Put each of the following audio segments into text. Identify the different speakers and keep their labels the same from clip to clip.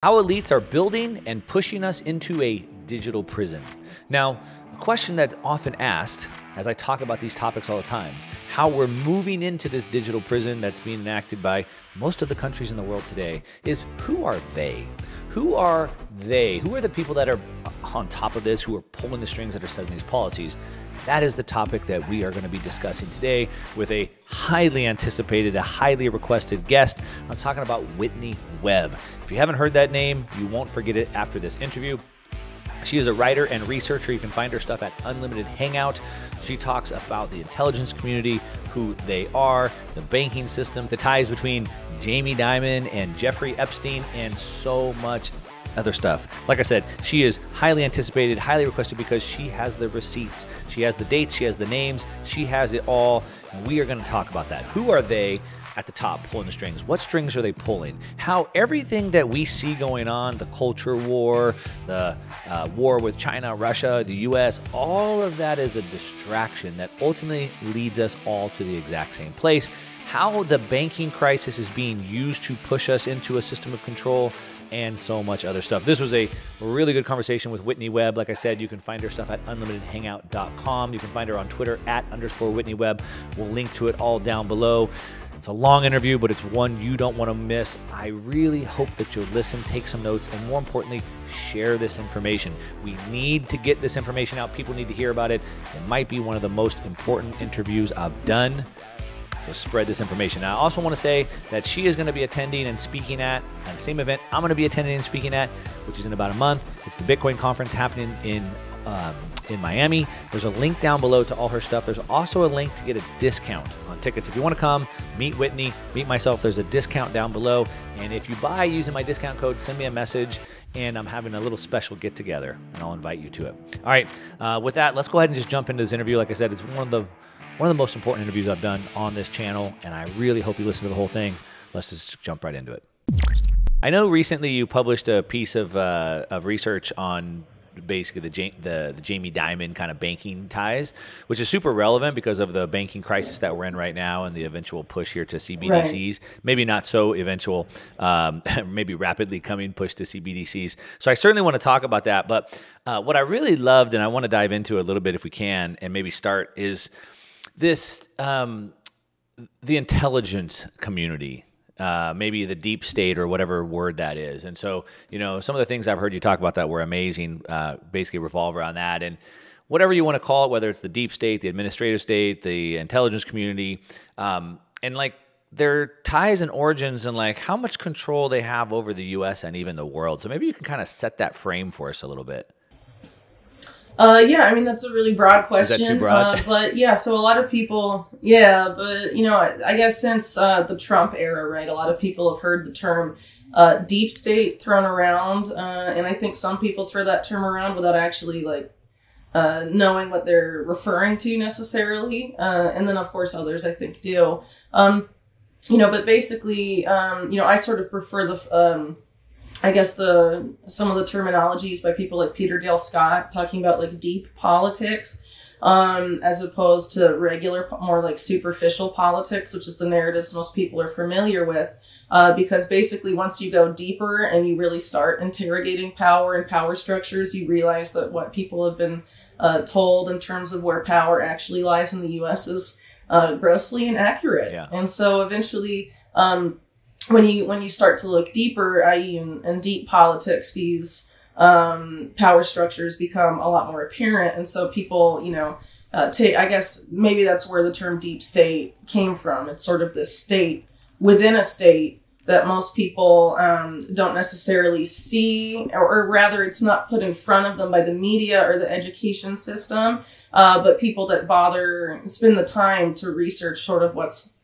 Speaker 1: How elites are building and pushing us into a digital prison. Now, a question that's often asked as I talk about these topics all the time, how we're moving into this digital prison that's being enacted by most of the countries in the world today, is who are they? Who are they? Who are the people that are on top of this, who are pulling the strings that are setting these policies? That is the topic that we are going to be discussing today with a highly anticipated, a highly requested guest. I'm talking about Whitney Webb. If you haven't heard that name, you won't forget it after this interview. She is a writer and researcher. You can find her stuff at Unlimited Hangout. She talks about the intelligence community, who they are, the banking system, the ties between Jamie Dimon and Jeffrey Epstein, and so much other stuff. Like I said, she is highly anticipated, highly requested because she has the receipts. She has the dates, she has the names, she has it all. And we are going to talk about that. Who are they at the top pulling the strings? What strings are they pulling? How everything that we see going on, the culture war, the war with China, Russia, the US, all of that is a distraction that ultimately leads us all to the exact same place. How the banking crisis is being used to push us into a system of control, and so much other stuff. This was a really good conversation with Whitney Webb. Like I said, you can find her stuff at unlimitedhangout.com. You can find her on Twitter at _Whitney Webb. We'll link to it all down below. It's a long interview, but it's one you don't want to miss. I really hope that you'll listen, take some notes, and more importantly, share this information. We need to get this information out. People need to hear about it. It might be one of the most important interviews I've done. So spread this information. Now, I also want to say that she is going to be attending and speaking at the same event I'm going to be attending and speaking at, which is in about a month. It's the Bitcoin conference happening in Miami. There's a link down below to all her stuff. There's also a link to get a discount on tickets. If you want to come, meet Whitney, meet myself, there's a discount down below. And if you buy using my discount code, send me a message, and I'm having a little special get-together, and I'll invite you to it. All right, with that, let's go ahead and just jump into this interview. Like I said, it's one of the most important interviews I've done on this channel, and I really hope you listen to the whole thing. Let's just jump right into it. I know recently you published a piece of research on basically the Jamie Dimon kind of banking ties, which is super relevant because of the banking crisis that we're in right now and the eventual push here to CBDCs. Right. Maybe not so eventual, maybe rapidly coming push to CBDCs. So I certainly want to talk about that. But what I really loved, and I want to dive into a little bit if we can, and maybe start, is this, the intelligence community, maybe the deep state or whatever word that is. And so, you know, some of the things I've heard you talk about that were amazing, basically revolve around that. And whatever you want to call it, whether it's the deep state, the administrative state, the intelligence community, and like their ties and origins and like how much control they have over the US and even the world. So maybe you can kind of set that frame for us a little bit.
Speaker 2: Yeah, I mean, that's a really broad question.
Speaker 1: Is that too broad?
Speaker 2: But yeah, so a lot of people, yeah, but you know, I guess since the Trump era, right, a lot of people have heard the term deep state thrown around, and I think some people throw that term around without actually like knowing what they're referring to necessarily, and then of course others I think do. You know, but basically, you know, I sort of prefer the I guess some of the terminologies by people like Peter Dale Scott talking about like deep politics, as opposed to regular, more like superficial politics, which is the narratives most people are familiar with. Because basically once you go deeper and you really start interrogating power and power structures, you realize that what people have been told in terms of where power actually lies in the US is grossly inaccurate. Yeah. And so eventually, when you start to look deeper, i.e. in deep politics, these power structures become a lot more apparent. And so people, you know, I guess maybe that's where the term deep state came from. It's sort of this state within a state that most people don't necessarily see, or rather it's not put in front of them by the media or the education system, but people that spend the time to research sort of what's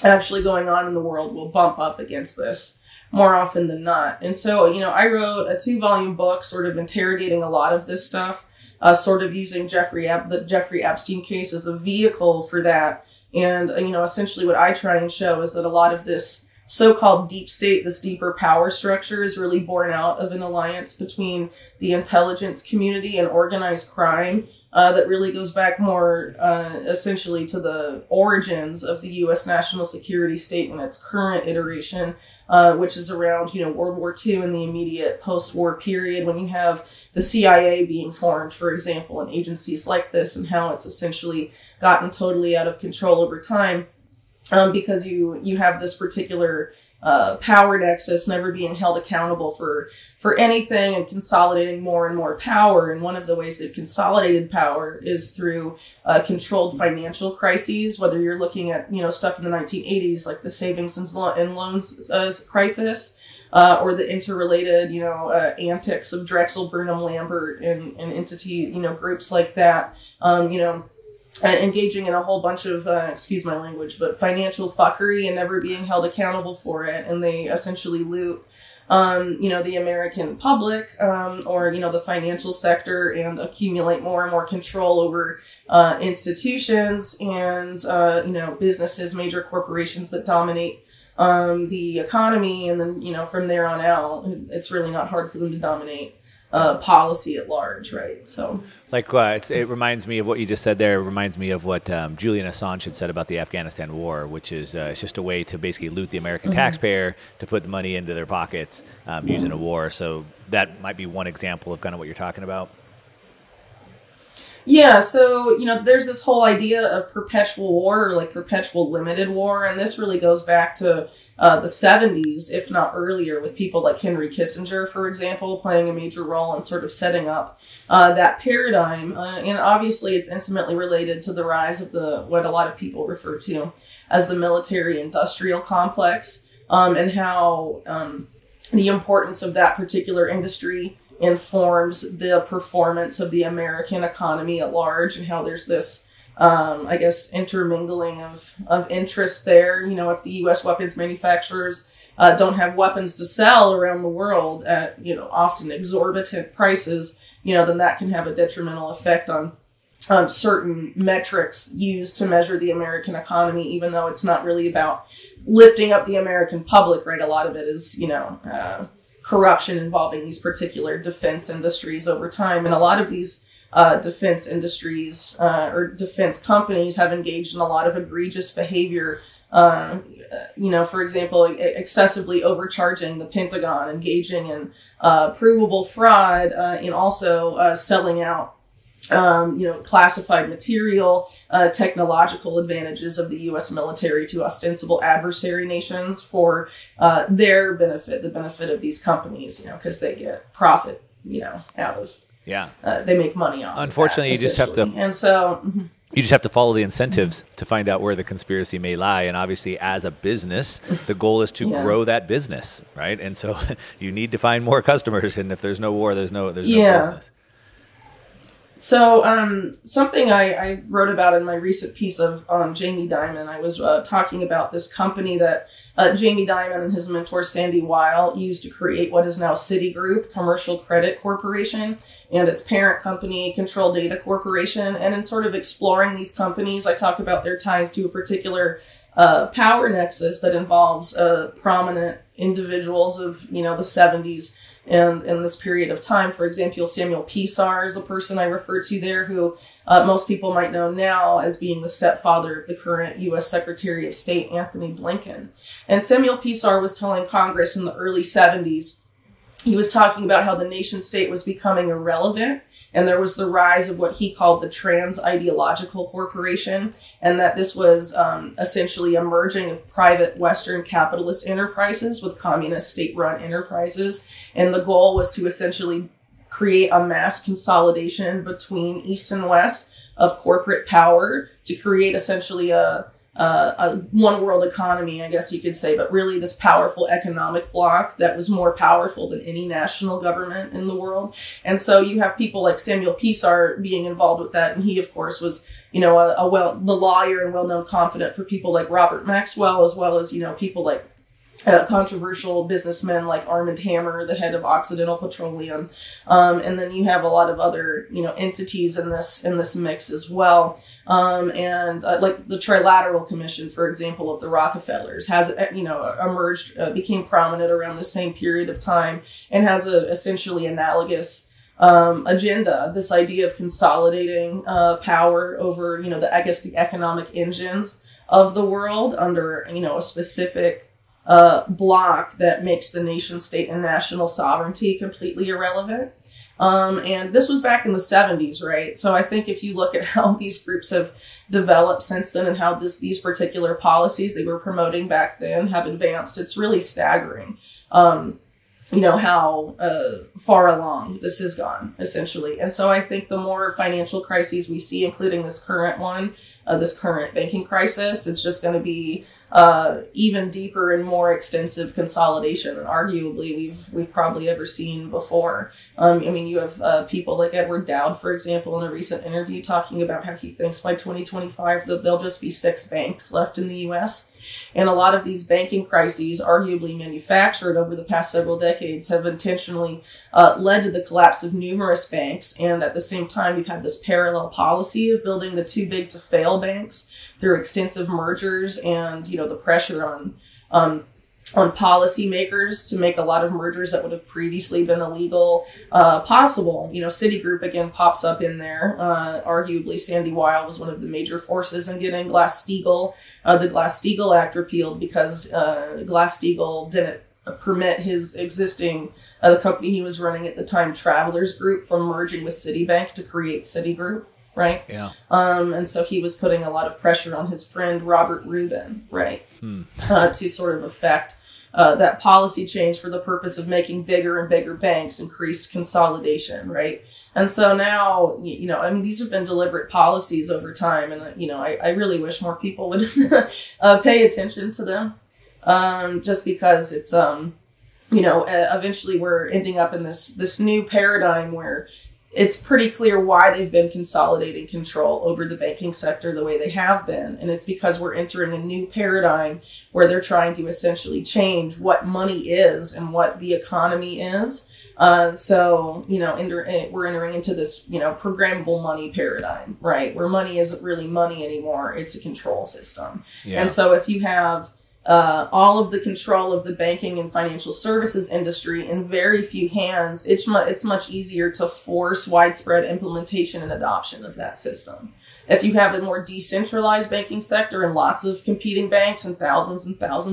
Speaker 2: actually going on in the world will bump up against this more often than not. And so, you know, I wrote a 2-volume book sort of interrogating a lot of this stuff, sort of using the Jeffrey Epstein case as a vehicle for that. And, you know, essentially what I try and show is that a lot of this so-called deep state, this deeper power structure, is really born out of an alliance between the intelligence community and organized crime that really goes back more essentially to the origins of the U.S. national security state in its current iteration, which is around, World War II and the immediate post-war period, when you have the CIA being formed, for example, and agencies like this, and how it's essentially gotten totally out of control over time. Because you have this particular power nexus never being held accountable for anything, and consolidating more and more power. And one of the ways they've consolidated power is through controlled financial crises, whether you're looking at, stuff in the 1980s, like the savings and loans crisis, or the interrelated, antics of Drexel, Burnham, Lambert, and entity, groups like that, engaging in a whole bunch of, excuse my language, but financial fuckery and never being held accountable for it. And they essentially loot, the American public, or, the financial sector, and accumulate more and more control over institutions and, businesses, major corporations that dominate the economy. And then, from there on out, it's really not hard for them to dominate policy at large, right? So,
Speaker 1: it reminds me of what you just said there. It reminds me of what Julian Assange had said about the Afghanistan war, which is it's just a way to basically loot the American taxpayer to put the money into their pockets using a war. So that might be one example of kind of what you're talking about.
Speaker 2: Yeah, so, there's this whole idea of perpetual war, or like perpetual limited war, and this really goes back to the 70s, if not earlier, with people like Henry Kissinger, for example, playing a major role in sort of setting up that paradigm. And obviously it's intimately related to the rise of what a lot of people refer to as the military-industrial complex, and how the importance of that particular industry informs the performance of the American economy at large, and how there's this, intermingling of interest there. If the U.S. weapons manufacturers don't have weapons to sell around the world at, often exorbitant prices, then that can have a detrimental effect on certain metrics used to measure the American economy, even though it's not really about lifting up the American public, right? A lot of it is, corruption involving these particular defense industries over time. And a lot of these defense industries or defense companies have engaged in a lot of egregious behavior. For example, excessively overcharging the Pentagon, engaging in provable fraud, and also selling out classified material, technological advantages of the U.S. military to ostensible adversary nations for their benefit, the benefit of these companies, because they get profit, out of.
Speaker 1: Yeah.
Speaker 2: They make money off.
Speaker 1: Unfortunately,
Speaker 2: of that,
Speaker 1: you just have to.
Speaker 2: And so.
Speaker 1: You just have to follow the incentives to find out where the conspiracy may lie. And obviously, as a business, the goal is to grow that business, right? And so you need to find more customers. And if there's no war, there's no business.
Speaker 2: So something I wrote about in my recent piece on Jamie Dimon, I was talking about this company that Jamie Dimon and his mentor Sandy Weil used to create what is now Citigroup Commercial Credit Corporation, and its parent company Control Data Corporation. And in sort of exploring these companies, I talk about their ties to a particular power nexus that involves prominent individuals of the 70s. And in this period of time, for example, Samuel Pisar is the person I refer to there, who most people might know now as being the stepfather of the current U.S. Secretary of State, Anthony Blinken. And Samuel Pisar was telling Congress in the early 70s, he was talking about how the nation state was becoming irrelevant, and there was the rise of what he called the trans-ideological corporation, and that this was essentially a merging of private Western capitalist enterprises with communist state-run enterprises. And the goal was to essentially create a mass consolidation between East and West of corporate power to create essentially a one world economy, I guess you could say, but really this powerful economic bloc that was more powerful than any national government in the world. And so you have people like Samuel Pisar being involved with that. And he, of course, was, the lawyer and well-known confidant for people like Robert Maxwell, as well as, people like controversial businessmen like Armand Hammer, the head of Occidental Petroleum, and then you have a lot of other entities in this mix as well. And like the Trilateral Commission, for example, of the Rockefellers has emerged, became prominent around the same period of time, and has a essentially analogous agenda. This idea of consolidating power over the economic engines of the world under a specific block that makes the nation state and national sovereignty completely irrelevant. And this was back in the 70s, right? So I think if you look at how these groups have developed since then and how these particular policies they were promoting back then have advanced, it's really staggering. How far along this has gone, essentially. And so I think the more financial crises we see, including this current one, this current banking crisis, it's just going to be even deeper and more extensive consolidation than arguably we've probably ever seen before. You have people like Edward Dowd, for example, in a recent interview talking about how he thinks by 2025 that there'll just be 6 banks left in the U.S. And a lot of these banking crises, arguably manufactured over the past several decades, have intentionally led to the collapse of numerous banks. And at the same time, you've had this parallel policy of building the too big to fail banks through extensive mergers and, the pressure on policymakers to make a lot of mergers that would have previously been illegal possible. Citigroup again pops up in there. Arguably, Sandy Weill was one of the major forces in getting Glass-Steagall, the Glass-Steagall Act repealed because Glass-Steagall didn't permit his existing, the company he was running at the time, Travelers Group, from merging with Citibank to create Citigroup. Right.
Speaker 1: Yeah.
Speaker 2: And so he was putting a lot of pressure on his friend Robert Rubin, right, to sort of affect that policy change for the purpose of making bigger and bigger banks, increased consolidation, right? And so now, these have been deliberate policies over time, and I really wish more people would pay attention to them, just because it's eventually we're ending up in this new paradigm where it's pretty clear why they've been consolidating control over the banking sector the way they have been. And it's because we're entering a new paradigm where they're trying to essentially change what money is and what the economy is. We're entering into this, programmable money paradigm, right? Where money isn't really money anymore. It's a control system. Yeah. And so if you have all of the control of the banking and financial services industry in very few hands, it's much easier to force widespread implementation and adoption of that system. If you have a more decentralized banking sector and lots of competing banks and thousands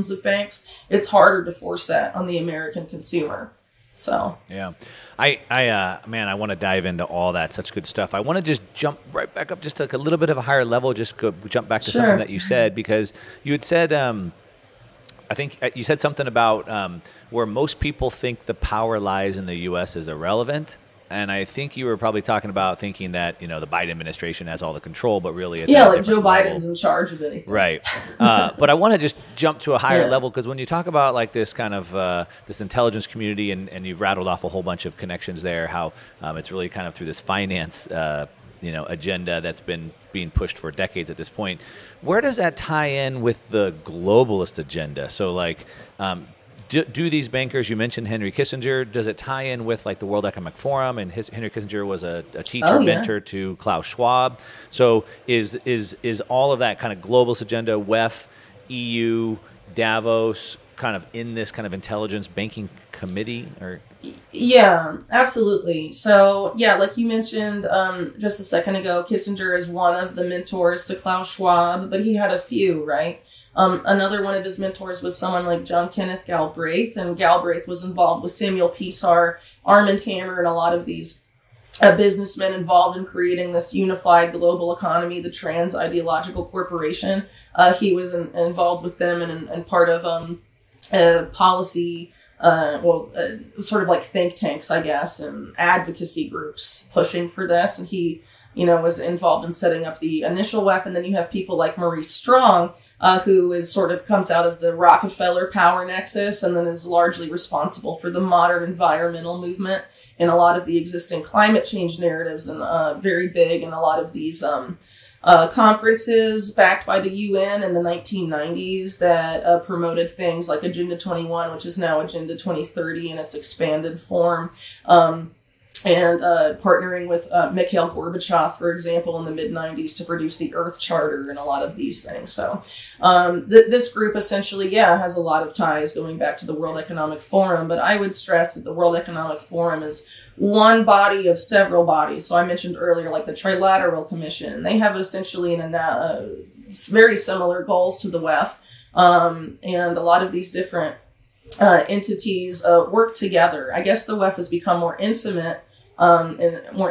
Speaker 2: of banks, it's harder to force that on the American consumer. So
Speaker 1: yeah, I want to dive into all that. Such good stuff. I want to just jump right back up just to a little bit of a higher level. Just go jump back to something that you said, because you had said. I think you said something about where most people think the power lies in the U.S. is irrelevant. And I think you were probably talking about thinking that, the Biden administration has all the control, but really it's
Speaker 2: like Joe Biden's in charge of anything.
Speaker 1: Right. But I want to just jump to a higher level, because when you talk about like this kind of this intelligence community, and you've rattled off a whole bunch of connections there, how it's really kind of through this finance agenda that's been being pushed for decades at this point. Where does that tie in with the globalist agenda? So like, do these bankers, you mentioned Henry Kissinger, does it tie in with like the World Economic Forum? And Henry Kissinger was a teacher, mentor to Klaus Schwab. So is all of that kind of globalist agenda, WEF, EU, Davos, kind of in this kind of intelligence banking committee? Or
Speaker 2: yeah, absolutely. So yeah, like you mentioned just a second ago, Kissinger is one of the mentors to Klaus Schwab, but he had a few, right? Another one of his mentors was someone like John Kenneth Galbraith, and Galbraith was involved with Samuel Pisar, Armand Hammer, and a lot of these businessmen involved in creating this unified global economy, the Trans-Ideological Corporation. He was involved with them and part of policy, sort of like think tanks, I guess, and advocacy groups pushing for this. And he, was involved in setting up the initial WEF. And then you have people like Maurice Strong, who is sort of comes out of the Rockefeller power nexus and then is largely responsible for the modern environmental movement and a lot of the existing climate change narratives, and very big in a lot of these conferences backed by the UN in the 1990s that promoted things like Agenda 21, which is now Agenda 2030 in its expanded form. And partnering with Mikhail Gorbachev, for example, in the mid-90s to produce the Earth Charter and a lot of these things. So this group essentially, has a lot of ties going back to the World Economic Forum, but I would stress that the World Economic Forum is one body of several bodies. So I mentioned earlier, like the Trilateral Commission. They have essentially very similar goals to the WEF, and a lot of these different entities work together. I guess the WEF has become more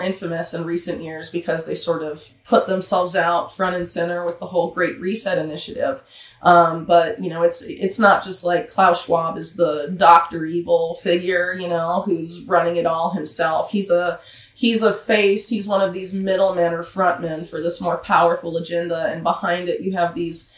Speaker 2: infamous in recent years because they sort of put themselves out front and center with the whole Great Reset initiative. But it's not just like Klaus Schwab is the Dr. Evil figure, who's running it all himself. He's a face. He's one of these middlemen or frontmen for this more powerful agenda. And behind it, you have these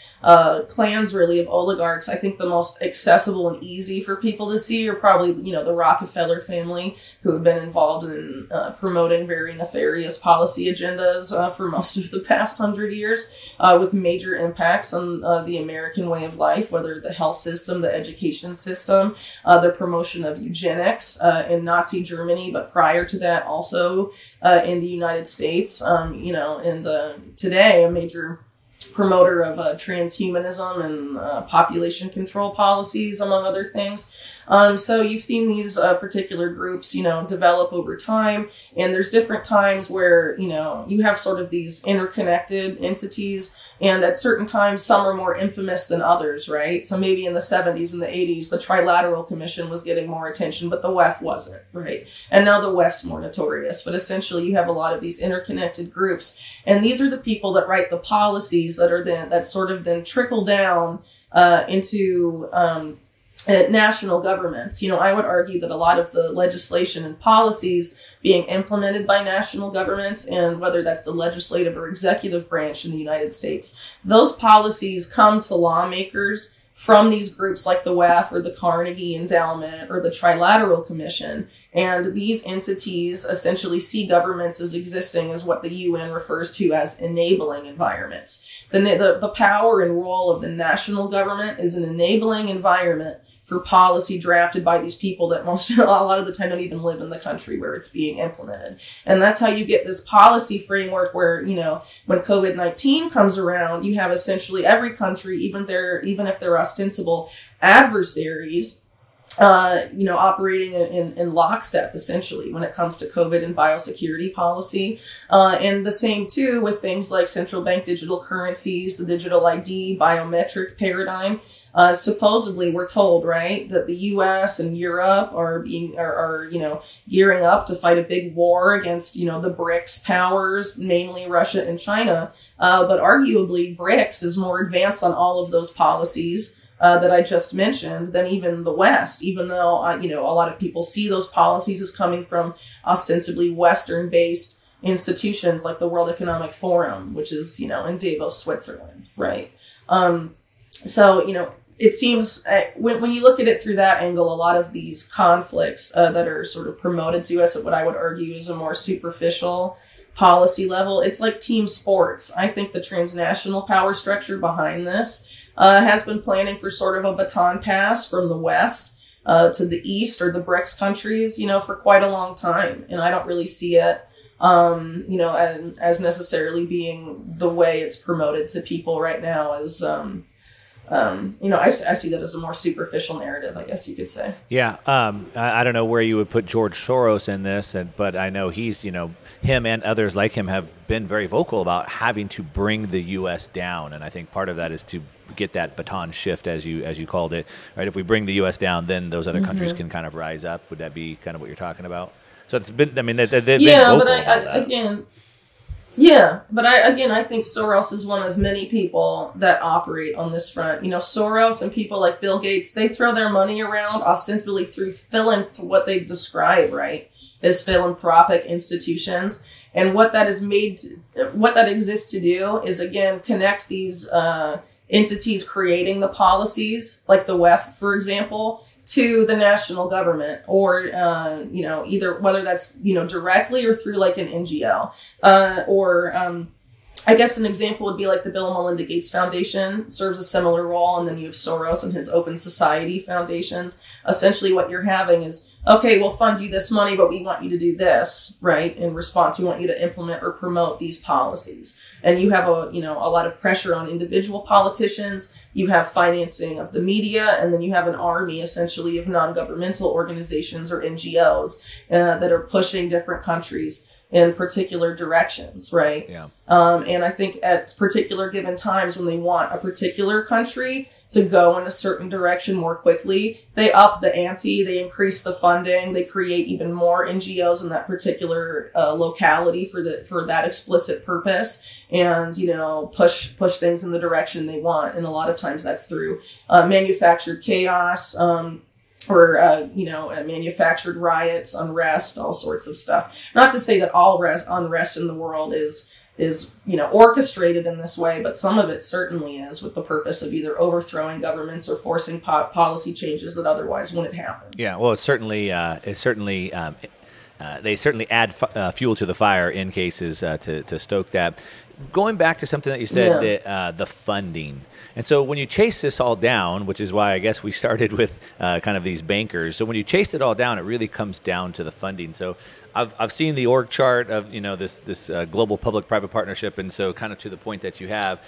Speaker 2: clans really of oligarchs. I think the most accessible and easy for people to see are probably, the Rockefeller family, who have been involved in promoting very nefarious policy agendas for most of the past 100 years, with major impacts on the American way of life, whether the health system, the education system, the promotion of eugenics in Nazi Germany, but prior to that also in the United States, and today a major promoter of transhumanism and population control policies, among other things. So you've seen these particular groups, develop over time, and there's different times where, you have sort of these interconnected entities, and at certain times, some are more infamous than others, right? So maybe in the 70s and the 80s, the Trilateral Commission was getting more attention, but the WEF wasn't, right? And now the WEF's more notorious, but essentially you have a lot of these interconnected groups, and these are the people that write the policies that sort of then trickle down into national governments. I would argue that a lot of the legislation and policies being implemented by national governments, and whether that's the legislative or executive branch in the United States, those policies come to lawmakers from these groups like the WEF or the Carnegie Endowment or the Trilateral Commission. And these entities essentially see governments as existing as what the UN refers to as enabling environments. The power and role of the national government is an enabling environment for policy drafted by these people that a lot of the time don't even live in the country where it's being implemented. And that's how you get this policy framework where, when COVID-19 comes around, you have essentially every country, even if they're ostensible adversaries, operating in lockstep, essentially, when it comes to COVID and biosecurity policy. And the same, too, with things like central bank digital currencies, the digital ID, biometric paradigm. Supposedly, we're told, right, that the U.S. and Europe are gearing up to fight a big war against, the BRICS powers, mainly Russia and China. But arguably, BRICS is more advanced on all of those policies that I just mentioned than even the West, even though, a lot of people see those policies as coming from ostensibly Western-based institutions like the World Economic Forum, which is, in Davos, Switzerland, right? So, it seems when you look at it through that angle, a lot of these conflicts that are sort of promoted to us at what I would argue is a more superficial policy level, it's like team sports. I think the transnational power structure behind this has been planning for sort of a baton pass from the West to the East or the BRICS countries, for quite a long time. And I don't really see it, as necessarily being the way it's promoted to people right now as, I see that as a more superficial narrative, I guess you could say.
Speaker 1: Yeah. I don't know where you would put George Soros in this, but I know he's, him and others like him have been very vocal about having to bring the U.S. down. And I think part of that is to get that baton shift, as you called it, right? If we bring the U.S. down, then those other countries can kind of rise up. Would that be kind of what you're talking about? So it's been, they've been vocal about that.
Speaker 2: I think Soros is one of many people that operate on this front. Soros and people like Bill Gates, they throw their money around ostensibly through what they describe, right, as philanthropic institutions. And what that exists to do is, again, connect these entities creating the policies, like the WEF, for example, to the national government, or either whether that's directly or through like an NGO, or I guess an example would be like the Bill and Melinda Gates Foundation serves a similar role, and then you have Soros and his Open Society foundations. Essentially what you're having is, okay, we'll fund you this money, but we want you to do this, right? In response, we want you to implement or promote these policies. And you have a lot of pressure on individual politicians. You have financing of the media, and then you have an army essentially of non-governmental organizations or NGOs that are pushing different countries in particular directions, right?
Speaker 1: Yeah.
Speaker 2: And I think at particular given times when they want a particular country to go in a certain direction more quickly, they up the ante, they increase the funding, they create even more NGOs in that particular locality for that explicit purpose, and push things in the direction they want. And a lot of times that's through manufactured chaos. Or manufactured riots, unrest, all sorts of stuff. Not to say that all unrest in the world is orchestrated in this way, but some of it certainly is, with the purpose of either overthrowing governments or forcing policy changes that otherwise wouldn't happen.
Speaker 1: Yeah, well, they certainly add fuel to the fire in cases to stoke that. Going back to something that you said, the funding. And so when you chase this all down, which is why I guess we started with kind of these bankers. So when you chase it all down, it really comes down to the funding. So I've seen the org chart of this global public-private partnership, and so kind of to the point that you have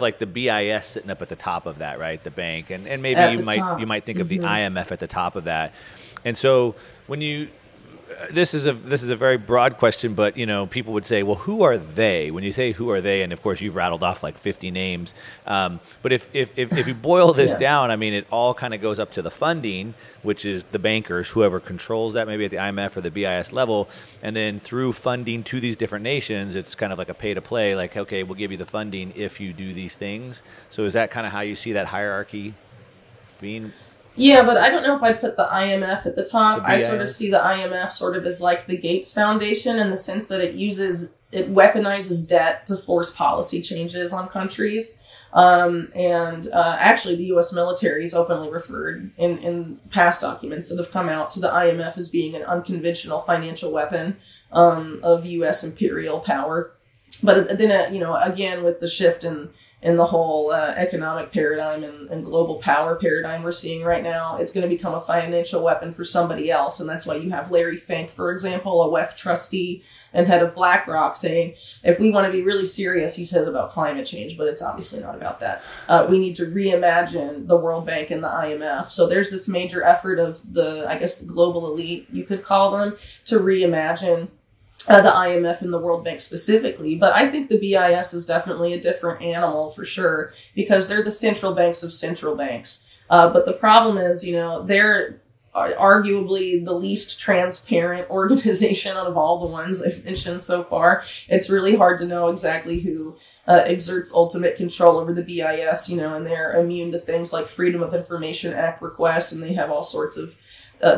Speaker 1: like the BIS sitting up at the top of that, right? The bank, and maybe you might think of the IMF at the top of that. And so when you this is a very broad question, but people would say, well, who are they? When you say who are they, and of course you've rattled off like 50 names, but if you boil this down, I mean, it all kind of goes up to the funding, which is the bankers, whoever controls that, maybe at the IMF or the BIS level, and then through funding to these different nations, it's kind of like a pay to play. Like, okay, we'll give you the funding if you do these things. So is that kind of how you see that hierarchy being?
Speaker 2: Yeah, but I don't know if I'd put the IMF at the top. I sort of see the IMF sort of as like the Gates Foundation, in the sense that it weaponizes debt to force policy changes on countries. Actually, the U.S. military is openly referred in past documents that have come out to the IMF as being an unconventional financial weapon of U.S. imperial power. But then, again, with the shift in the whole economic paradigm and global power paradigm we're seeing right now, it's going to become a financial weapon for somebody else. And that's why you have Larry Fink, for example, a WEF trustee and head of BlackRock, saying, if we want to be really serious, he says, about climate change, but it's obviously not about that. We need to reimagine the World Bank and the IMF. So there's this major effort of the global elite, you could call them, to reimagine the IMF and the World Bank specifically. But I think the BIS is definitely a different animal for sure, because they're the central banks of central banks. But the problem is, they're arguably the least transparent organization out of all the ones I've mentioned so far. It's really hard to know exactly who exerts ultimate control over the BIS, and they're immune to things like Freedom of Information Act requests, and they have all sorts of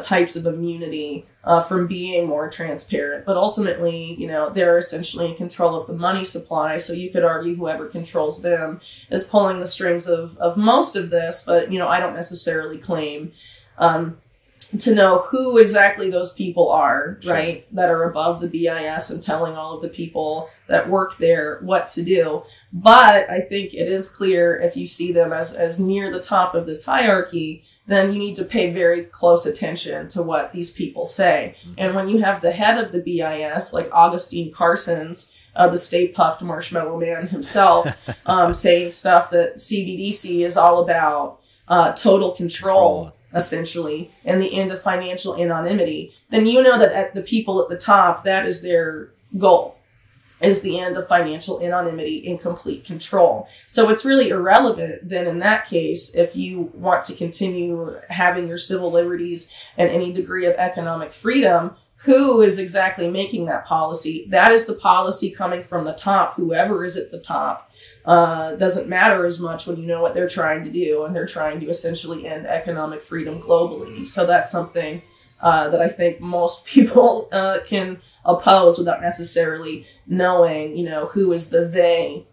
Speaker 2: types of immunity from being more transparent. But ultimately, they're essentially in control of the money supply. So you could argue whoever controls them is pulling the strings of most of this. But, I don't necessarily claim to know who exactly those people are, sure, right, that are above the BIS and telling all of the people that work there what to do. But I think it is clear, if you see them as near the top of this hierarchy, then you need to pay very close attention to what these people say. Mm-hmm. And when you have the head of the BIS, like Augustine Carson's, the Stay Puffed Marshmallow Man himself, saying stuff that CBDC is all about total control, essentially, and the end of financial anonymity, then you know that at the people at the top, that is their goal, is the end of financial anonymity and complete control. So it's really irrelevant then in that case, if you want to continue having your civil liberties and any degree of economic freedom, who is exactly making that policy. That is the policy coming from the top, whoever is at the top. Doesn't matter as much when you know what they're trying to do, and they're trying to essentially end economic freedom globally. So that's something that I think most people can oppose without necessarily knowing, who is the they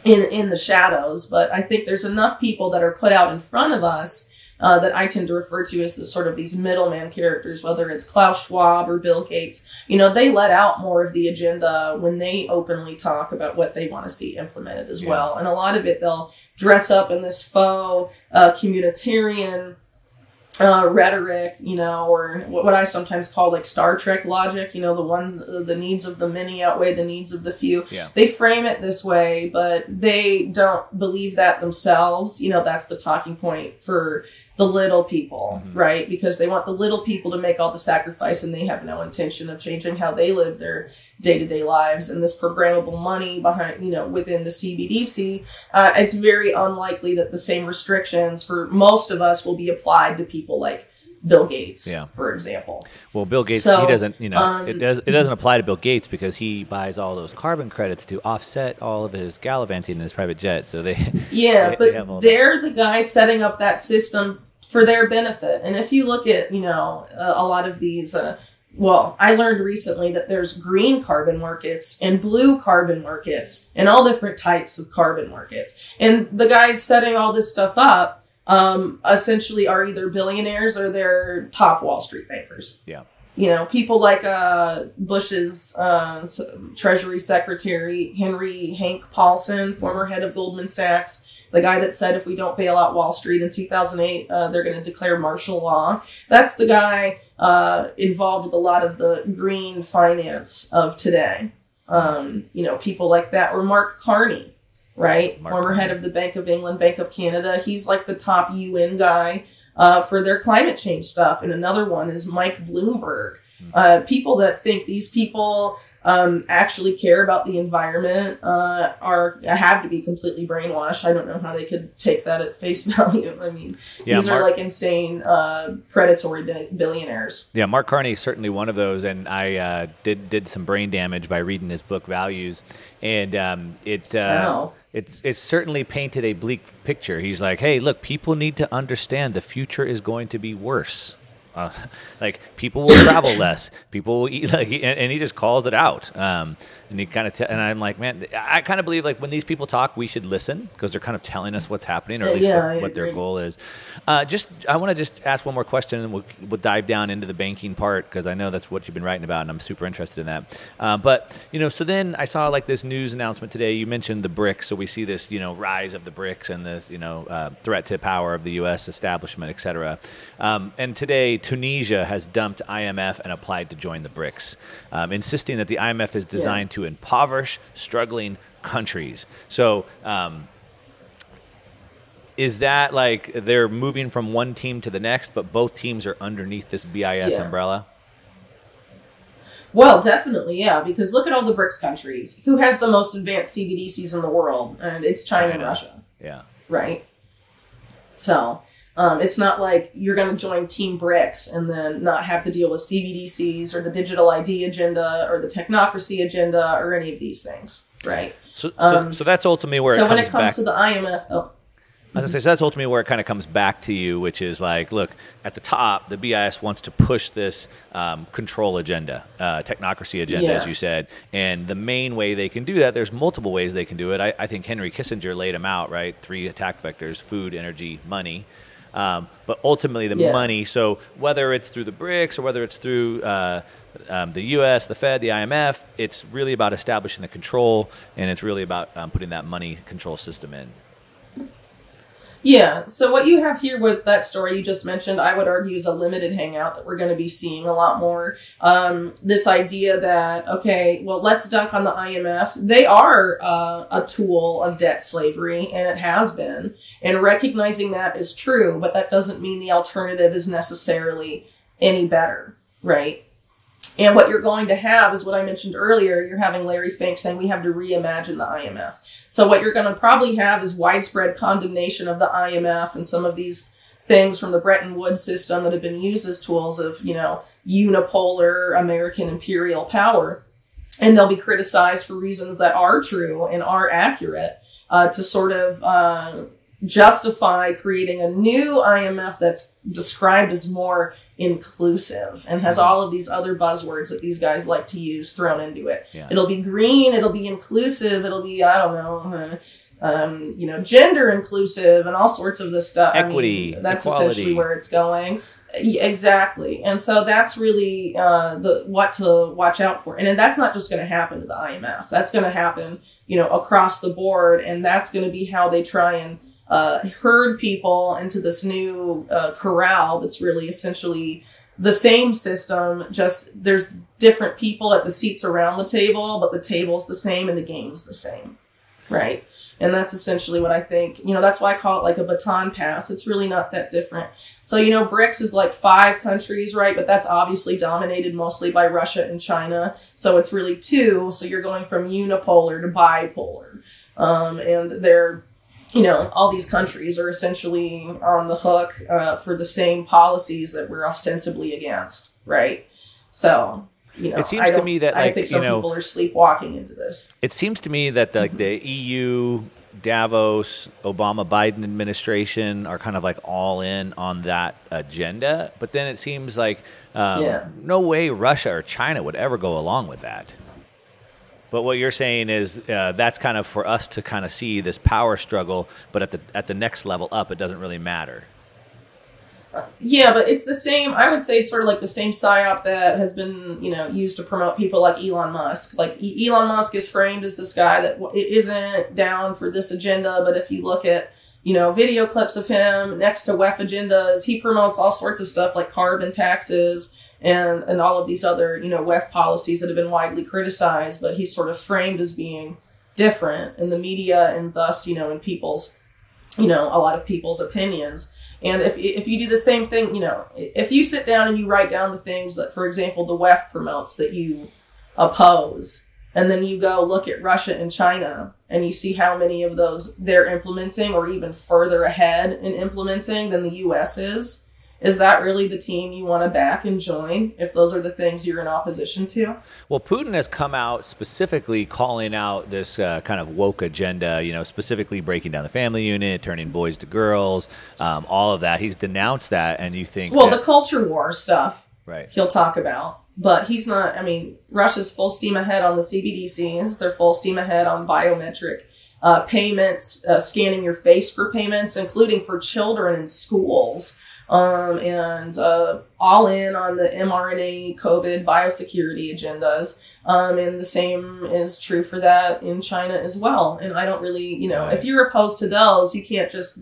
Speaker 2: in the shadows. But I think there's enough people that are put out in front of us that I tend to refer to as the sort of these middleman characters, whether it's Klaus Schwab or Bill Gates. They let out more of the agenda when they openly talk about what they want to see implemented as well. And a lot of it, they'll dress up in this faux communitarian rhetoric, or what I sometimes call like Star Trek logic, the needs of the many outweigh the needs of the few.
Speaker 1: Yeah.
Speaker 2: They frame it this way, but they don't believe that themselves. That's the talking point for the little people, right? Because they want the little people to make all the sacrifice, and they have no intention of changing how they live their day-to-day lives. And this programmable money behind, within the CBDC, it's very unlikely that the same restrictions for most of us will be applied to people like Bill Gates, for example.
Speaker 1: Well, Bill Gates, he doesn't, it doesn't apply to Bill Gates because he buys all those carbon credits to offset all of his gallivanting in his private jet. So they're
Speaker 2: the guys setting up that system for their benefit. And if you look at, a lot of these, I learned recently that there's green carbon markets and blue carbon markets and all different types of carbon markets. And the guys setting all this stuff up essentially are either billionaires or they're top Wall Street bankers.
Speaker 1: Yeah.
Speaker 2: People like Bush's Treasury Secretary, Hank Paulson, former head of Goldman Sachs, the guy that said if we don't bail out Wall Street in 2008, they're going to declare martial law. That's the guy involved with a lot of the green finance of today. People like that. Or Mark Carney, right? Former head of the Bank of England, Bank of Canada. He's like the top UN guy for their climate change stuff. And another one is Mike Bloomberg. People that think these people actually care about the environment have to be completely brainwashed. I don't know how they could take that at face value. I mean, these are like insane predatory billionaires.
Speaker 1: Yeah, Mark Carney is certainly one of those, and I did some brain damage by reading his book Values, and it's certainly painted a bleak picture. He's like, hey, look, people need to understand the future is going to be worse. Like people will travel less, people will eat, and he just calls it out. And he kind of, and I'm like, man, I kind of believe like when these people talk, we should listen because they're kind of telling us what's happening, or at least what their goal is. I want to just ask one more question, and we'll dive down into the banking part because I know that's what you've been writing about, and I'm super interested in that. But so then I saw like this news announcement today. You mentioned the BRICS, so we see this rise of the BRICS and this threat to power of the U.S. establishment, et cetera. And today Tunisia has dumped IMF and applied to join the BRICS, insisting that the IMF is designed to impoverish struggling countries. So is that like they're moving from one team to the next, but both teams are underneath this BIS umbrella?
Speaker 2: Well, definitely, yeah, because look at all the BRICS countries. Who has the most advanced CBDCs in the world? And it's China and Russia.
Speaker 1: Yeah.
Speaker 2: Right? So it's not like you're going to join Team BRICS and then not have to deal with CBDCs or the digital ID agenda or the technocracy agenda or any of these things, right?
Speaker 1: So that's ultimately where
Speaker 2: when it comes to the IMF...
Speaker 1: As I say, so that's ultimately where it kind of comes back to you, which is like, look, at the top, the BIS wants to push this control agenda, technocracy agenda, as you said. And the main way they can do that, there's multiple ways they can do it. I think Henry Kissinger laid them out, right? 3 attack vectors: food, energy, money. But ultimately the money, so whether it's through the BRICS or whether it's through the U.S., the Fed, the IMF, it's really about establishing the control, and it's really about putting that money control system in.
Speaker 2: Yeah, so what you have here with that story you just mentioned, I would argue is a limited hangout that we're going to be seeing a lot more. This idea that, okay, well, let's dunk on the IMF. They are a tool of debt slavery, and it has been. And recognizing that is true, but that doesn't mean the alternative is necessarily any better, right? And what you're going to have is what I mentioned earlier. You're having Larry Fink saying we have to reimagine the IMF. So what you're going to probably have is widespread condemnation of the IMF and some of these things from the Bretton Woods system that have been used as tools of, unipolar American imperial power. And they'll be criticized for reasons that are true and are accurate to sort of justify creating a new IMF that's described as more inclusive and has all of these other buzzwords that these guys like to use thrown into it. Yeah. It'll be green, it'll be inclusive, it'll be, I don't know, gender inclusive and all sorts of this stuff.
Speaker 1: Equity,
Speaker 2: that's
Speaker 1: equality.
Speaker 2: essentially where it's going. Exactly. And so that's really what to watch out for. And then that's not just going to happen to the IMF. That's going to happen, across the board. And that's going to be how they try and herd people into this new corral that's really essentially the same system, just there's different people at the seats around the table, but the table's the same and the game's the same, right? And that's essentially what I think, that's why I call it like a baton pass. It's really not that different. So, BRICS is like 5 countries, right? But that's obviously dominated mostly by Russia and China. So it's really 2. So you're going from unipolar to bipolar. And they're, all these countries are essentially on the hook for the same policies that we're ostensibly against, right? So,
Speaker 1: it seems to me that,
Speaker 2: I think some people are sleepwalking into this.
Speaker 1: It seems to me that the EU, Davos, Obama, Biden administration are kind of like all in on that agenda. But then it seems like no way Russia or China would ever go along with that. But what you're saying is that's kind of for us to kind of see this power struggle, but at the next level up, it doesn't really matter.
Speaker 2: Yeah, but it's the same. I would say it's sort of like the same psyop that has been, used to promote people like Elon Musk. Like Elon Musk is framed as this guy that isn't down for this agenda. But if you look at, video clips of him next to WEF agendas, he promotes all sorts of stuff like carbon taxes and all of these other, WEF policies that have been widely criticized. But he's sort of framed as being different in the media and thus, in people's, a lot of people's opinions. And if you do the same thing, if you sit down and you write down the things that, for example, the WEF promotes that you oppose, and then you go look at Russia and China and you see how many of those they're implementing or even further ahead in implementing than the U.S. is that really the team you want to back and join if those are the things you're in opposition to?
Speaker 1: Well, Putin has come out specifically calling out this kind of woke agenda, specifically breaking down the family unit, turning boys to girls, all of that. He's denounced that, and you think...
Speaker 2: Well, the culture war stuff,
Speaker 1: right?
Speaker 2: He'll talk about. But he's not... Russia's full steam ahead on the CBDCs. They're full steam ahead on biometric payments, scanning your face for payments, including for children in schools. And all in on the mRNA COVID biosecurity agendas. And the same is true for that in China as well. And I don't really, if you're opposed to those, you can't just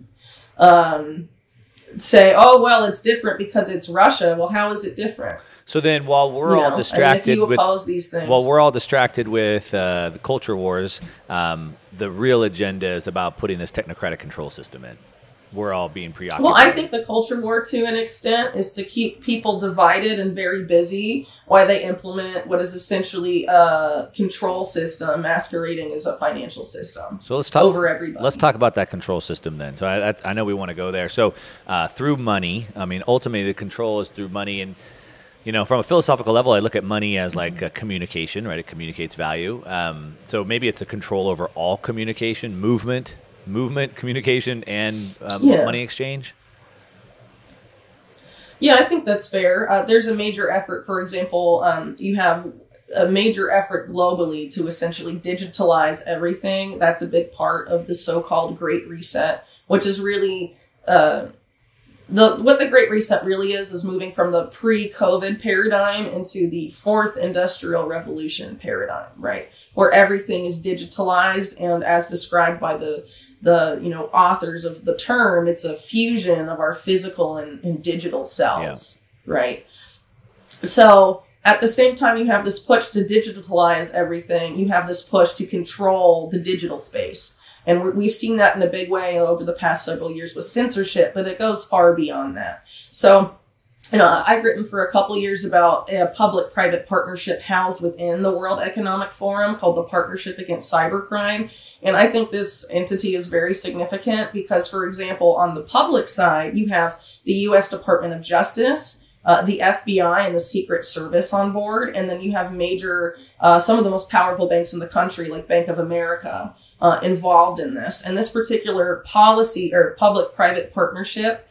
Speaker 2: say, oh, well, it's different because it's Russia. Well, how is it different?
Speaker 1: So then while we're all distracted
Speaker 2: if you oppose these things.
Speaker 1: While we're all distracted with the culture wars, the real agenda is about putting this technocratic control system in. We're all being preoccupied.
Speaker 2: Well, I think the culture war, to an extent, is to keep people divided and very busy while they implement what is essentially a control system masquerading as a financial system. So let's talk over everybody.
Speaker 1: Let's talk about that control system then. So I know we want to go there. So through money, ultimately the control is through money. And, from a philosophical level, I look at money as like a communication, right? It communicates value. So maybe it's a control over all communication, movement, communication, and money exchange? Yeah,
Speaker 2: I think that's fair. There's a major effort, for example, you have a major effort globally to essentially digitalize everything. That's a big part of the so-called Great Reset, which is really... what the Great Reset really is moving from the pre-COVID paradigm into the fourth industrial revolution paradigm, right? Where everything is digitalized, and as described by the authors of the term, it's a fusion of our physical and digital selves, right? So at the same time you have this push to digitalize everything, you have this push to control the digital space. And we've seen that in a big way over the past several years with censorship, but it goes far beyond that. So, I've written for a couple years about a public-private partnership housed within the World Economic Forum called the Partnership Against Cybercrime. And I think this entity is very significant because, for example, on the public side, you have the U.S. Department of Justice, the FBI and the Secret Service on board. And then you have major, some of the most powerful banks in the country, like Bank of America, involved in this. And this particular policy or public-private partnership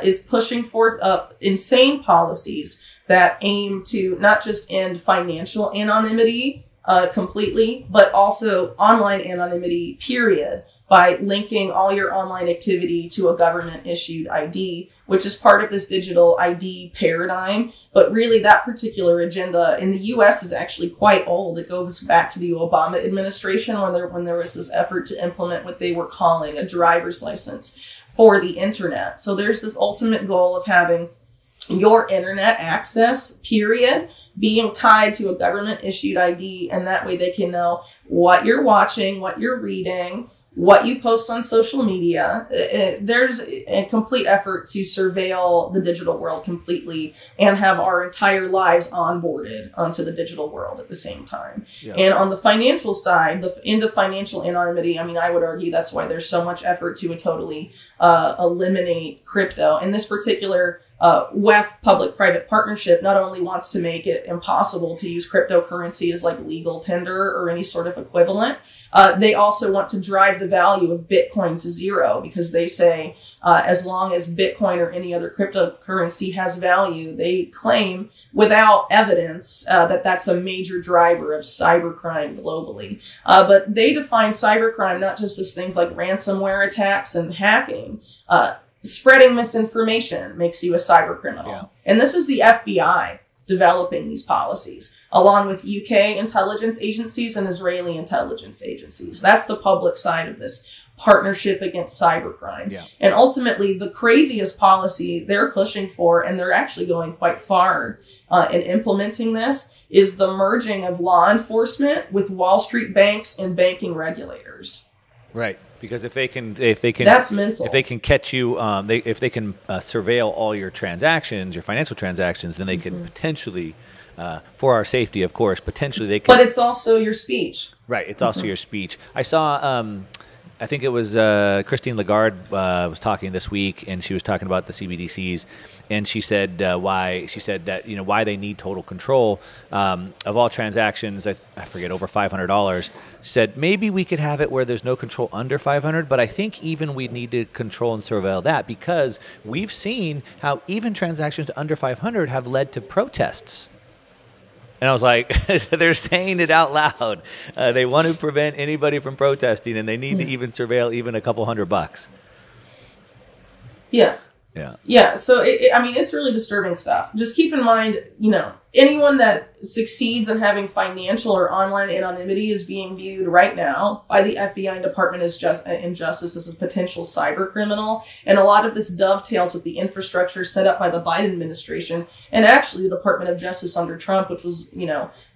Speaker 2: is pushing forth insane policies that aim to not just end financial anonymity completely, but also online anonymity, period. by linking all your online activity to a government issued ID, which is part of this digital ID paradigm. But really that particular agenda in the US is actually quite old. It goes back to the Obama administration when there was this effort to implement what they were calling a driver's license for the internet. So there's this ultimate goal of having your internet access, period, being tied to a government issued ID. And that way they can know what you're watching, what you're reading, what you post on social media. There's a complete effort to surveil the digital world completely and have our entire lives onboarded onto the digital world at the same time. Yeah. And on the financial side, into financial anonymity, I mean, I would argue that's why there's so much effort to totally eliminate crypto. And this particular WEF public-private partnership not only wants to make it impossible to use cryptocurrency as like legal tender or any sort of equivalent, they also want to drive the value of Bitcoin to zero, because they say as long as Bitcoin or any other cryptocurrency has value, they claim without evidence that that's a major driver of cybercrime globally. But they define cybercrime not just as things like ransomware attacks and hacking. Spreading misinformation makes you a cyber criminal. Yeah. And this is the FBI developing these policies, along with UK intelligence agencies and Israeli intelligence agencies. That's the public side of this partnership against cybercrime. Yeah. And ultimately, the craziest policy they're pushing for, and they're actually going quite far in implementing this, is the merging of law enforcement with Wall Street banks and banking regulators.
Speaker 1: Right. Because if they can,
Speaker 2: that's mental.
Speaker 1: If they can catch you, if they can surveil all your transactions, your financial transactions, then they can potentially, for our safety, of course, potentially they can.
Speaker 2: But it's also your speech.
Speaker 1: Right. It's also your speech. I saw. I think it was Christine Lagarde was talking this week, and she was talking about the CBDCs, and she said why they need total control of all transactions. I forget, over $500. She said maybe we could have it where there's no control under 500, but I think even we need to control and surveil that, because we've seen how even transactions under 500 have led to protests. And I was like, they're saying it out loud. They want to prevent anybody from protesting, and they need to even surveil even a couple $100.
Speaker 2: Yeah.
Speaker 1: Yeah.
Speaker 2: Yeah. So, I mean, it's really disturbing stuff. Just keep in mind, anyone that succeeds in having financial or online anonymity is being viewed right now by the FBI and Department of Justice as a potential cyber criminal. And a lot of this dovetails with the infrastructure set up by the Biden administration, and actually the Department of Justice under Trump, which was,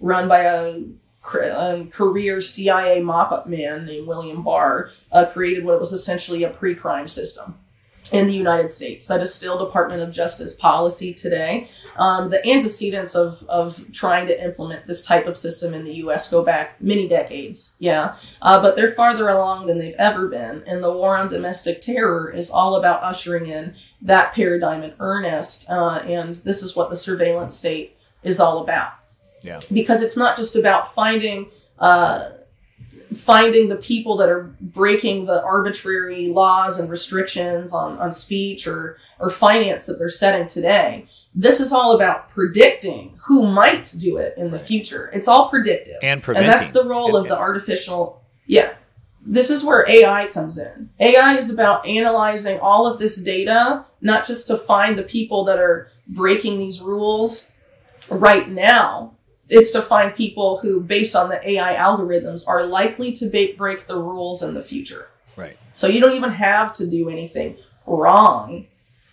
Speaker 2: run by a career CIA mop-up man named William Barr, created what was essentially a pre-crime system in the United States. That is still Department of Justice policy today. The antecedents of trying to implement this type of system in the U.S. go back many decades, but they're farther along than they've ever been. And the war on domestic terror is all about ushering in that paradigm in earnest. And this is what the surveillance state is all about.
Speaker 1: Yeah.
Speaker 2: Because it's not just about finding the people that are breaking the arbitrary laws and restrictions on speech or finance that they're setting today. This is all about predicting who might do it in the future. It's all predictive.
Speaker 1: And preventing.
Speaker 2: And that's the role of the artificial. Yeah. This is where AI comes in. AI is about analyzing all of this data, not just to find the people that are breaking these rules right now. It's to find people who, based on the AI algorithms, are likely to break the rules in the future.
Speaker 1: Right.
Speaker 2: So you don't even have to do anything wrong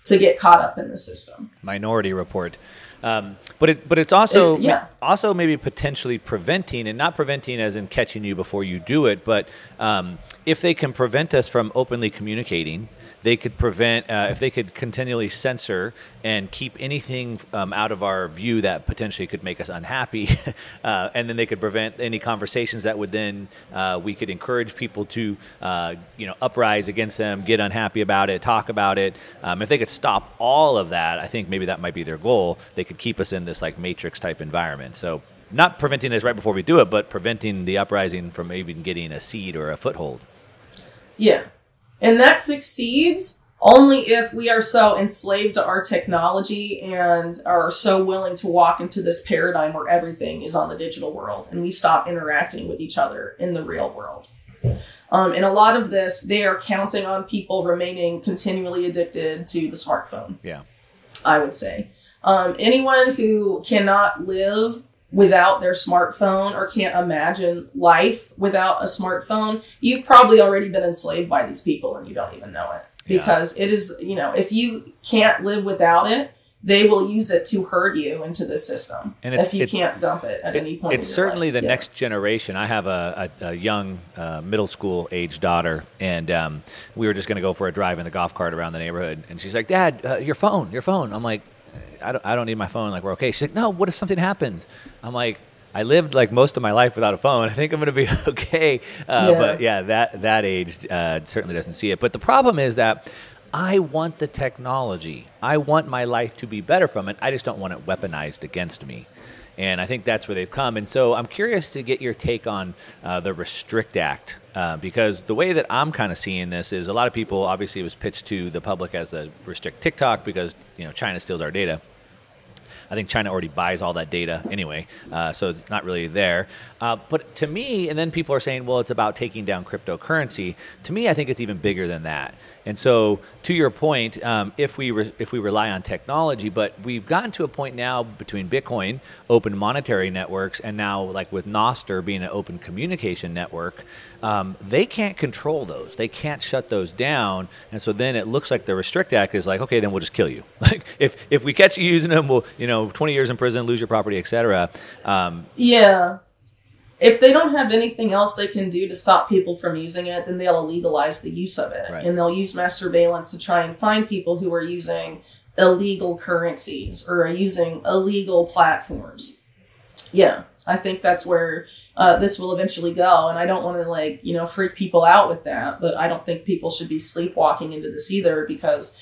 Speaker 2: to get caught up in the system.
Speaker 1: Minority Report. But it's also also maybe potentially preventing, and not preventing as in catching you before you do it, but if they can prevent us from openly communicating, they could prevent, if they could continually censor and keep anything out of our view that potentially could make us unhappy, and then they could prevent any conversations that would then, we could encourage people to, uprise against them, get unhappy about it, talk about it. If they could stop all of that, I think maybe that might be their goal. They could keep us in this like Matrix type environment. So not preventing us right before we do it, but preventing the uprising from even getting a seed or a foothold.
Speaker 2: Yeah. And that succeeds only if we are so enslaved to our technology and are so willing to walk into this paradigm where everything is on the digital world and we stop interacting with each other in the real world. And a lot of this, they are counting on people remaining continually addicted to the smartphone.
Speaker 1: Yeah.
Speaker 2: I would say. Anyone who cannot live without their smartphone or can't imagine life without a smartphone, you've probably already been enslaved by these people and you don't even know it. Because it is, you know, if you can't live without it, they will use it to herd you into the system. And if you can't dump it at any point.
Speaker 1: It's certainly the next generation. I have a young middle school age daughter, and we were just going to go for a drive in the golf cart around the neighborhood. And she's like, "Dad, your phone. I'm like, I don't need my phone. Like, we're okay. She's like, "No, what if something happens?" I'm like, I lived like most of my life without a phone. I think I'm going to be okay. But yeah, that age certainly doesn't see it. But the problem is that I want the technology. I want my life to be better from it. I just don't want it weaponized against me. And I think that's where they've come. And so I'm curious to get your take on the Restrict Act, because the way that I'm kind of seeing this is a lot of people, obviously it was pitched to the public as a restrict TikTok because, you know, China steals our data. I think China already buys all that data anyway, so it's not really there. But to me, and then people are saying, well, it's about taking down cryptocurrency. To me, I think it's even bigger than that. And so, to your point, if we rely on technology, but we've gotten to a point now between Bitcoin, open monetary networks, and now like with Nostr being an open communication network, they can't control those. They can't shut those down. And so then it looks like the Restrict Act is like, okay, then we'll just kill you. Like if we catch you using them, we'll 20 years in prison, lose your property, etc.
Speaker 2: Yeah. If they don't have anything else they can do to stop people from using it, then they'll legalize the use of it. Right. And they'll use mass surveillance to try and find people who are using illegal currencies or are using illegal platforms. Yeah, I think that's where this will eventually go. And I don't want to freak people out with that, but I don't think people should be sleepwalking into this either, because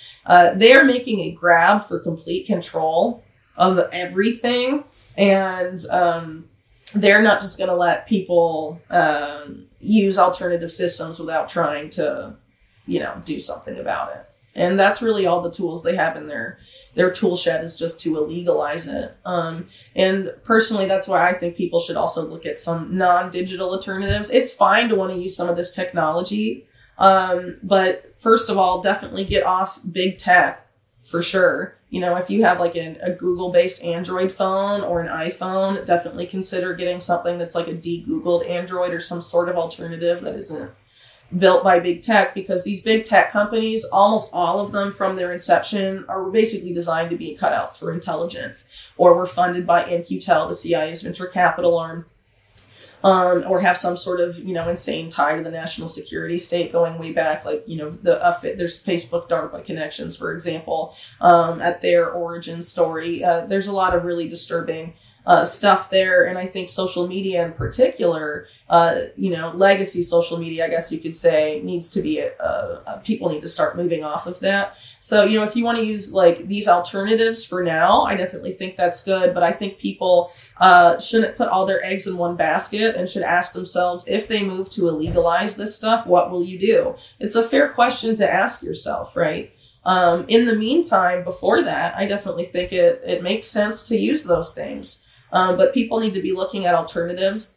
Speaker 2: they are making a grab for complete control of everything. And they're not just going to let people use alternative systems without trying to, do something about it. And that's really all the tools they have in their tool shed, is just to illegalize it. And personally, that's why I think people should also look at some non-digital alternatives. It's fine to want to use some of this technology. But first of all, definitely get off big tech for sure. If you have like a Google-based Android phone or an iPhone, definitely consider getting something that's like a de-Googled Android or some sort of alternative that isn't built by big tech, because these big tech companies, almost all of them from their inception, are basically designed to be cutouts for intelligence, or were funded by InQtel, the CIA's venture capital arm. Or have some sort of, insane tie to the national security state going way back. Like, there's Facebook DARPA connections, for example, at their origin story. There's a lot of really disturbing stuff there. And I think social media in particular, legacy social media, I guess you could say, needs to be, people need to start moving off of that. So, if you want to use like these alternatives for now, I definitely think that's good. But I think people shouldn't put all their eggs in one basket and should ask themselves, if they move to illegalize this stuff, what will you do? It's a fair question to ask yourself, right? In the meantime, before that, I definitely think it makes sense to use those things. But people need to be looking at alternatives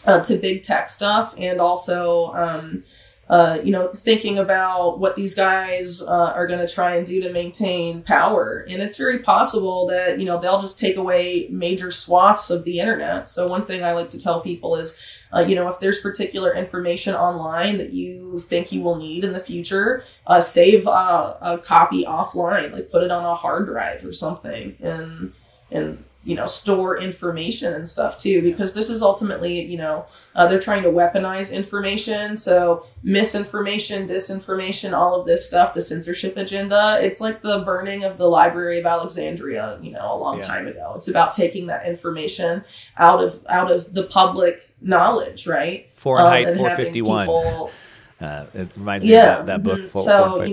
Speaker 2: to big tech stuff, and also, thinking about what these guys are going to try and do to maintain power. And it's very possible that, they'll just take away major swaths of the internet. So one thing I like to tell people is, if there's particular information online that you think you will need in the future, save a copy offline, like put it on a hard drive or something, and store information and stuff too, because this is ultimately, they're trying to weaponize information. So misinformation, disinformation, all of this stuff, the censorship agenda, it's like the burning of the Library of Alexandria, a long time ago. It's about taking that information out of the public knowledge, right?
Speaker 1: Fahrenheit 451. It reminds me of that book.
Speaker 2: So,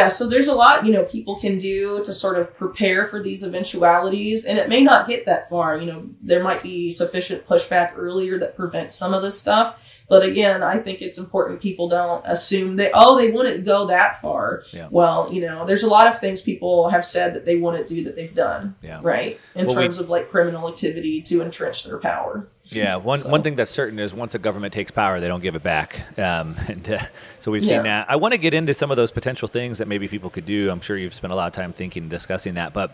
Speaker 2: so there's a lot, people can do to sort of prepare for these eventualities, and it may not get that far. There might be sufficient pushback earlier that prevents some of this stuff. But again, I think it's important people don't assume they wouldn't go that far. Yeah. Well, there's a lot of things people have said that they wouldn't do that they've done, right? In terms of like criminal activity to entrench their power.
Speaker 1: Yeah, one thing that's certain is once a government takes power, they don't give it back. So we've seen that. I want to get into some of those potential things that maybe people could do. I'm sure you've spent a lot of time thinking and discussing that. But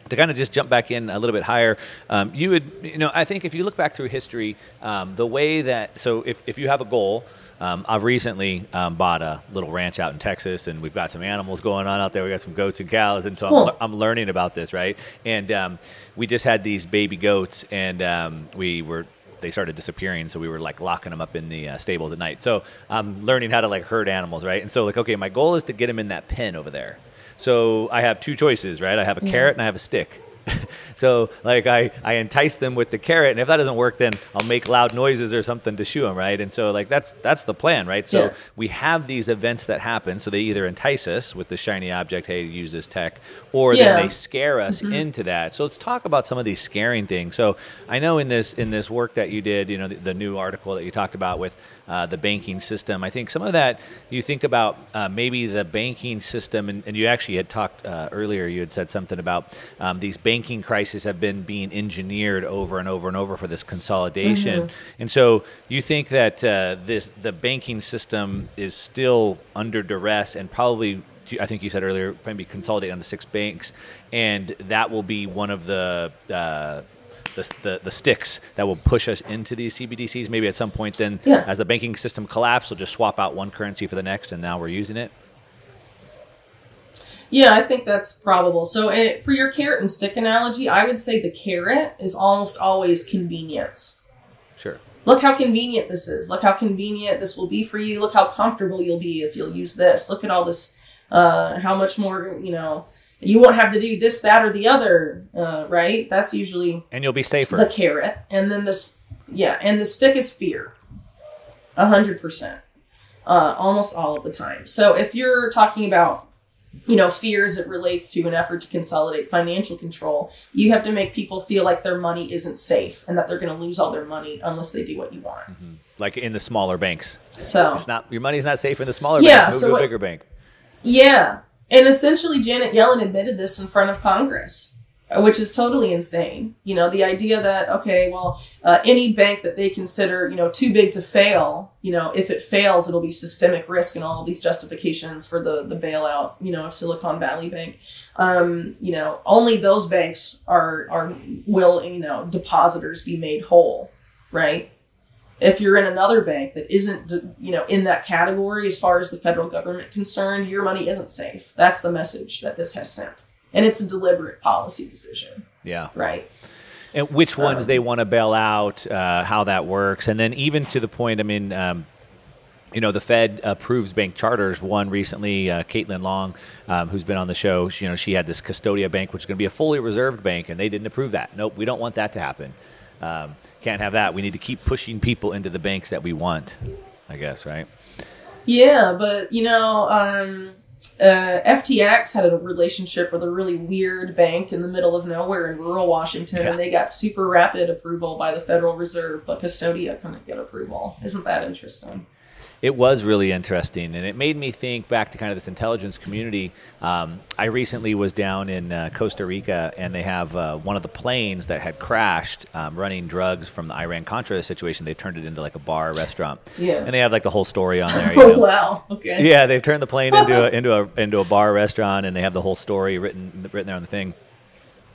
Speaker 1: to kind of just jump back in a little bit higher, I think if you look back through history, the way that, so if you have a goal, I've recently bought a little ranch out in Texas, and we've got some animals going on out there. We got some goats and cows, and so
Speaker 2: Cool.
Speaker 1: I'm learning about this, right? And we just had these baby goats, and they started disappearing, so we were like locking them up in the stables at night. So I'm learning how to like herd animals, right? And so like, okay, my goal is to get them in that pen over there. So I have two choices, right? I have a carrot and I have a stick. So like I entice them with the carrot, and if that doesn't work, then I'll make loud noises or something to shoo them, right? And so like that's the plan, right? So we have these events that happen. So they either entice us with the shiny object, hey, use this tech, or then they scare us into that. So let's talk about some of these scaring things. So I know in this work that you did, the new article that you talked about with the banking system, I think some of that you think about maybe the banking system, and you actually had talked earlier, you had said something about these banking crises have been being engineered over and over and over for this consolidation. And so you think that the banking system is still under duress, and probably, I think you said earlier, maybe consolidate onto 6 banks, and that will be one of the sticks that will push us into these CBDCs. Maybe at some point then, as the banking system collapses, we'll just swap out one currency for the next, and now we're using it.
Speaker 2: Yeah, I think that's probable. So for your carrot and stick analogy, I would say the carrot is almost always convenience.
Speaker 1: Sure.
Speaker 2: Look how convenient this is. Look how convenient this will be for you. Look how comfortable you'll be if you'll use this. Look at all this, how much more, you won't have to do this, that, or the other, right? That's usually...
Speaker 1: And you'll be safer.
Speaker 2: The carrot. And then and the stick is fear. 100%. Almost all of the time. So if you're talking about fear as it relates to an effort to consolidate financial control, you have to make people feel like their money isn't safe and that they're going to lose all their money unless they do what you want.
Speaker 1: Like in the smaller banks.
Speaker 2: So
Speaker 1: your money's not safe in the smaller banks. Move to a bigger bank.
Speaker 2: Yeah. And essentially Janet Yellen admitted this in front of Congress, which is totally insane. The idea that, okay, well, any bank that they consider, too big to fail, if it fails, it'll be systemic risk and all of these justifications for the bailout, of Silicon Valley Bank. Only those banks will, depositors be made whole, right? If you're in another bank that isn't, in that category, as far as the federal government concerned, your money isn't safe. That's the message that this has sent. And it's a deliberate policy decision. Yeah. Right.
Speaker 1: And which ones they want to bail out, how that works. And then even to the point, the Fed approves bank charters. One recently, Caitlin Long, who's been on the show, she had this Custodia Bank, which is going to be a fully reserved bank, and they didn't approve that. Nope, we don't want that to happen. Can't have that. We need to keep pushing people into the banks that we want, I guess, right?
Speaker 2: Yeah, but, FTX had a relationship with a really weird bank in the middle of nowhere in rural Washington, and they got super rapid approval by the Federal Reserve, but Custodia couldn't get approval. Isn't that interesting?
Speaker 1: It was really interesting, and it made me think back to kind of this intelligence community. I recently was down in Costa Rica, and they have one of the planes that had crashed running drugs from the Iran-Contra situation. They turned it into like a bar restaurant. Yeah. And they have like the whole story on there.
Speaker 2: Oh, wow. Okay.
Speaker 1: Yeah, they've turned the plane into a bar restaurant, and they have the whole story written there on the thing.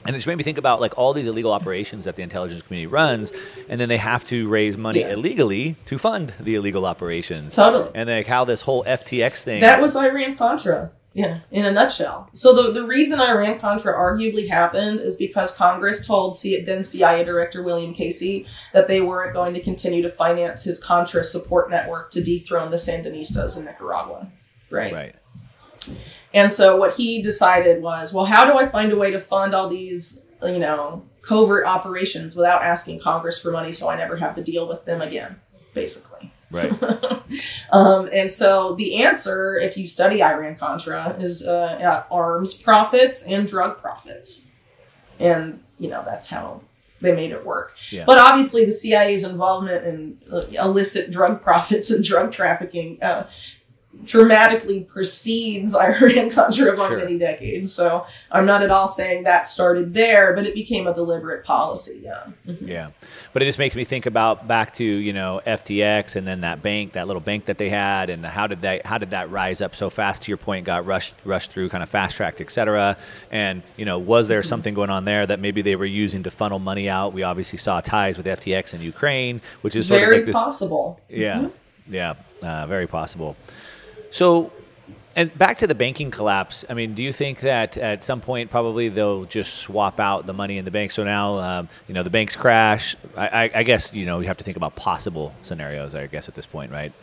Speaker 1: And it just made me think about like all these illegal operations that the intelligence community runs, and then they have to raise money illegally to fund the illegal operations.
Speaker 2: Totally.
Speaker 1: And like how this whole FTX thing.
Speaker 2: That was Iran-Contra, in a nutshell. So the reason Iran-Contra arguably happened is because Congress told then CIA Director William Casey that they weren't going to continue to finance his Contra support network to dethrone the Sandinistas in Nicaragua. Right. And so what he decided was, well, how do I find a way to fund all these, covert operations without asking Congress for money so I never have to deal with them again, basically.
Speaker 1: Right.
Speaker 2: And so the answer, if you study Iran-Contra, is arms profits and drug profits. And, that's how they made it work. Yeah. But obviously the CIA's involvement in illicit drug profits and drug trafficking dramatically precedes Iran-Contra by
Speaker 1: Sure.
Speaker 2: many decades. So I'm not at all saying that started there, but it became a deliberate policy. Yeah. Mm-hmm.
Speaker 1: Yeah. But it just makes me think about back to, you know, FTX and then that bank, that little bank that they had, and how did that rise up so fast? To your point, got rushed through, kind of fast tracked, et cetera. And, you know, was there something going on there that maybe they were using to funnel money out? We obviously saw ties with FTX and Ukraine, which is sort of like this.
Speaker 2: Very possible.
Speaker 1: Yeah.
Speaker 2: Mm-hmm.
Speaker 1: Yeah. Very possible. So, and back to the banking collapse, I mean, do you think that at some point probably they'll just swap out the money in the bank? So now, you know, the banks crash. I guess, you know, you have to think about possible scenarios, I guess, at this point, right?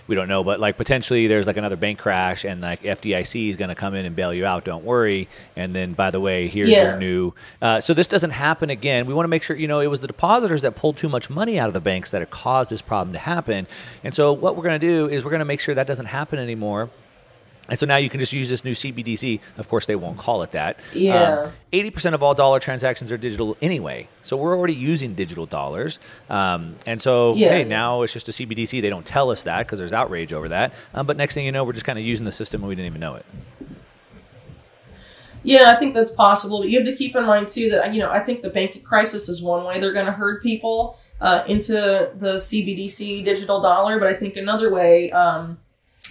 Speaker 1: We don't know, but like potentially there's like another bank crash and like FDIC is going to come in and bail you out. Don't worry. And then, by the way, here's your new. So this doesn't happen again. We want to make sure, you know, it was the depositors that pulled too much money out of the banks that have caused this problem to happen. And so what we're going to do is we're going to make sure that doesn't happen anymore. And so now you can just use this new CBDC. Of course, they won't call it that.
Speaker 2: Yeah.
Speaker 1: 80% of all dollar transactions are digital anyway. So we're already using digital dollars. And so, hey, now it's just a CBDC. They don't tell us that because there's outrage over that. But next thing you know, we're just kind of using the system and we didn't even know it.
Speaker 2: Yeah, I think that's possible. But you have to keep in mind, too, that, you know, I think the banking crisis is one way they're going to herd people into the CBDC digital dollar. But I think another way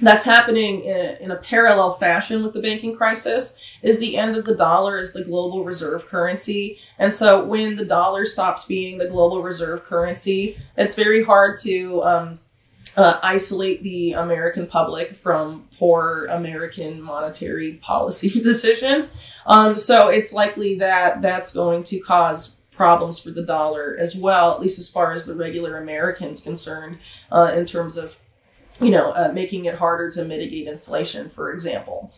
Speaker 2: that's happening in a parallel fashion with the banking crisis is the end of the dollar as the global reserve currency. And so when the dollar stops being the global reserve currency, it's very hard to isolate the American public from poor American monetary policy decisions. So it's likely that that's going to cause problems for the dollar as well, at least as far as the regular American's concerned, in terms of, you know, making it harder to mitigate inflation, for example.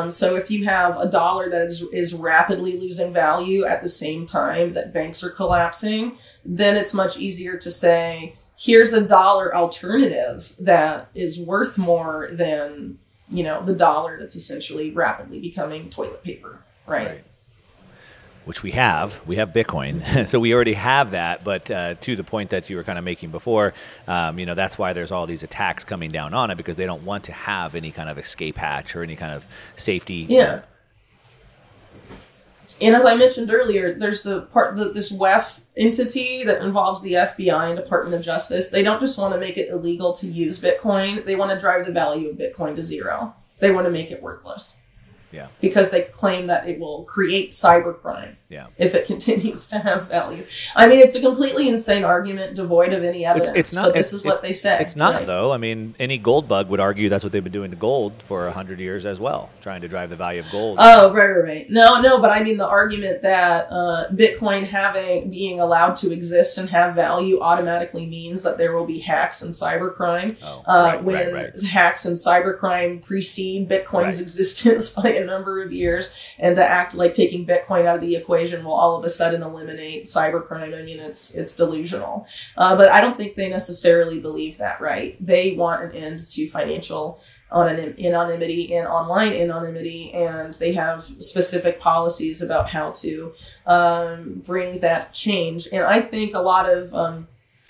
Speaker 2: So if you have a dollar that is rapidly losing value at the same time that banks are collapsing, then it's much easier to say, here's a dollar alternative that is worth more than, you know, the dollar that's essentially rapidly becoming toilet paper, right?
Speaker 1: Which we have Bitcoin. So we already have that. But to the point that you were kind of making before, you know, that's why there's all these attacks coming down on it, because they don't want to have any kind of escape hatch or any kind of safety.
Speaker 2: Yeah. And as I mentioned earlier, there's this WEF entity that involves the FBI and Department of Justice. They don't just want to make it illegal to use Bitcoin. They want to drive the value of Bitcoin to zero. They want to make it worthless.
Speaker 1: Yeah.
Speaker 2: Because they claim that it will create cybercrime if it continues to have value. I mean, it's a completely insane argument devoid of any evidence,
Speaker 1: it's not,
Speaker 2: but this is what they say.
Speaker 1: It's not, though. I mean, any gold bug would argue that's what they've been doing to gold for 100 years as well, trying to drive the value of gold.
Speaker 2: Oh, right. No, but I mean the argument that Bitcoin being allowed to exist and have value automatically means that there will be hacks and cybercrime. When hacks and cybercrime precede Bitcoin's existence by a number of years, and to act like taking Bitcoin out of the equation will all of a sudden eliminate cybercrime. I mean, it's delusional. But I don't think they necessarily believe that, right? They want an end to financial anonymity and online anonymity, and they have specific policies about how to bring that change. And I think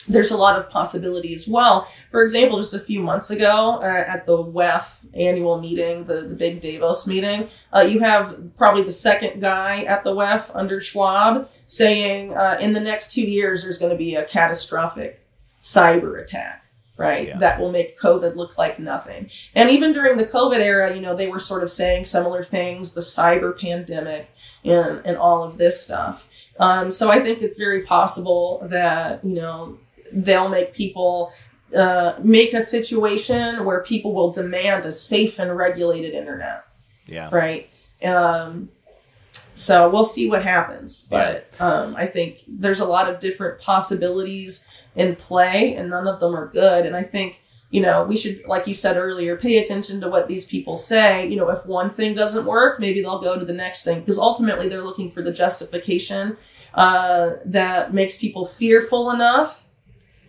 Speaker 2: there's a lot of possibility as well. For example, just a few months ago at the WEF annual meeting, the big Davos meeting, you have probably the second guy at the WEF under Schwab saying in the next 2 years, there's going to be a catastrophic cyber attack. Right. Yeah. That will make COVID look like nothing. And even during the COVID era, you know, they were sort of saying similar things, the cyber pandemic and all of this stuff. So I think it's very possible that, you know, they'll make people make a situation where people will demand a safe and regulated internet.
Speaker 1: Yeah.
Speaker 2: Right. So we'll see what happens. But I think there's a lot of different possibilities in play, and none of them are good. And I think, you know, we should, like you said earlier, pay attention to what these people say. You know, if one thing doesn't work, maybe they'll go to the next thing, because ultimately they're looking for the justification that makes people fearful enough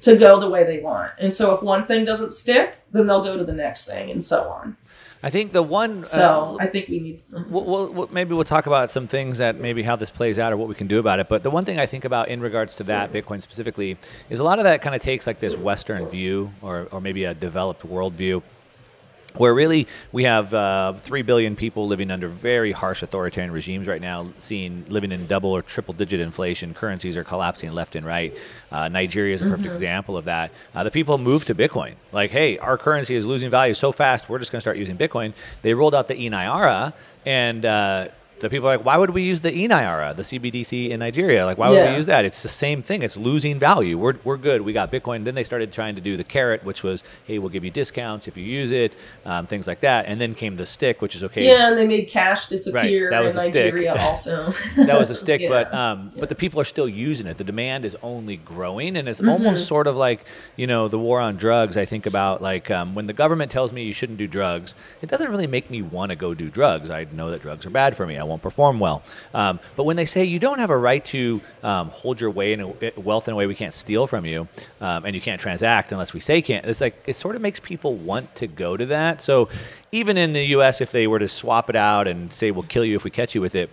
Speaker 2: to go the way they want. And so if one thing doesn't stick, then they'll go to the next thing, and so on.
Speaker 1: I think the one...
Speaker 2: So I think we need to...
Speaker 1: maybe we'll talk about some things that maybe how this plays out or what we can do about it. But the one thing I think about in regards to that, Bitcoin specifically, is a lot of that kind of takes like this Western view or maybe a developed world view where really we have 3 billion people living under very harsh authoritarian regimes right now, living in double or triple digit inflation. Currencies are collapsing left and right. Nigeria is a perfect example of that. The people moved to Bitcoin. Like, hey, our currency is losing value so fast, we're just going to start using Bitcoin. They rolled out the Naira, and the people are like, why would we use the Naira, the CBDC in Nigeria? Like, why would we use that? It's the same thing. It's losing value. We're good. We got Bitcoin. Then they started trying to do the carrot, which was, hey, we'll give you discounts if you use it, things like that. And then came the stick, which is okay.
Speaker 2: Yeah, and they made cash disappear
Speaker 1: that was
Speaker 2: in
Speaker 1: the
Speaker 2: Nigeria
Speaker 1: stick.
Speaker 2: also.
Speaker 1: That was a stick, but the people are still using it. The demand is only growing, and it's almost sort of like, the war on drugs. I think about like when the government tells me you shouldn't do drugs, it doesn't really make me want to go do drugs. I know that drugs are bad for me. I won't perform well. But when they say you don't have a right to hold your wealth in a way we can't steal from you, and you can't transact unless we say can't, it's like it sort of makes people want to go to that. So even in the U.S., if they were to swap it out and say we'll kill you if we catch you with it,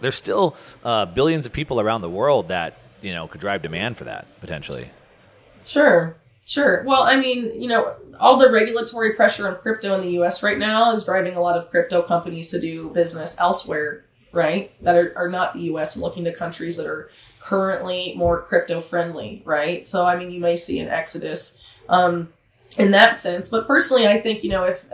Speaker 1: there's still billions of people around the world that could drive demand for that potentially.
Speaker 2: Sure. Well, I mean, all the regulatory pressure on crypto in the U.S. right now is driving a lot of crypto companies to do business elsewhere, right? That are not the U.S. and looking to countries that are currently more crypto friendly, right? So, I mean, you may see an exodus in that sense. But personally, I think, if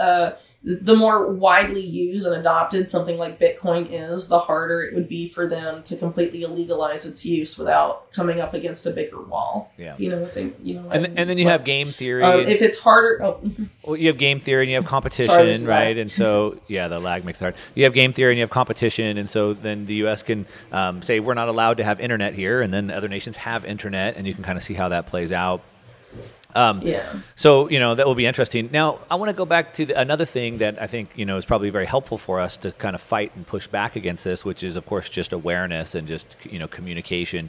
Speaker 2: the more widely used and adopted something like Bitcoin is, the harder it would be for them to completely illegalize its use without coming up against a bigger wall.
Speaker 1: Yeah.
Speaker 2: And
Speaker 1: then you have game theory.
Speaker 2: If it's harder...
Speaker 1: Well, you have game theory and you have competition, right? And so, the lag makes it hard. You have game theory and you have competition, and so then the U.S. can say we're not allowed to have internet here, and then other nations have internet, and you can kind of see how that plays out. So, that will be interesting. Now, I want to go back to another thing that I think, is probably very helpful for us to kind of fight and push back against this, which is, of course, just awareness and just, communication.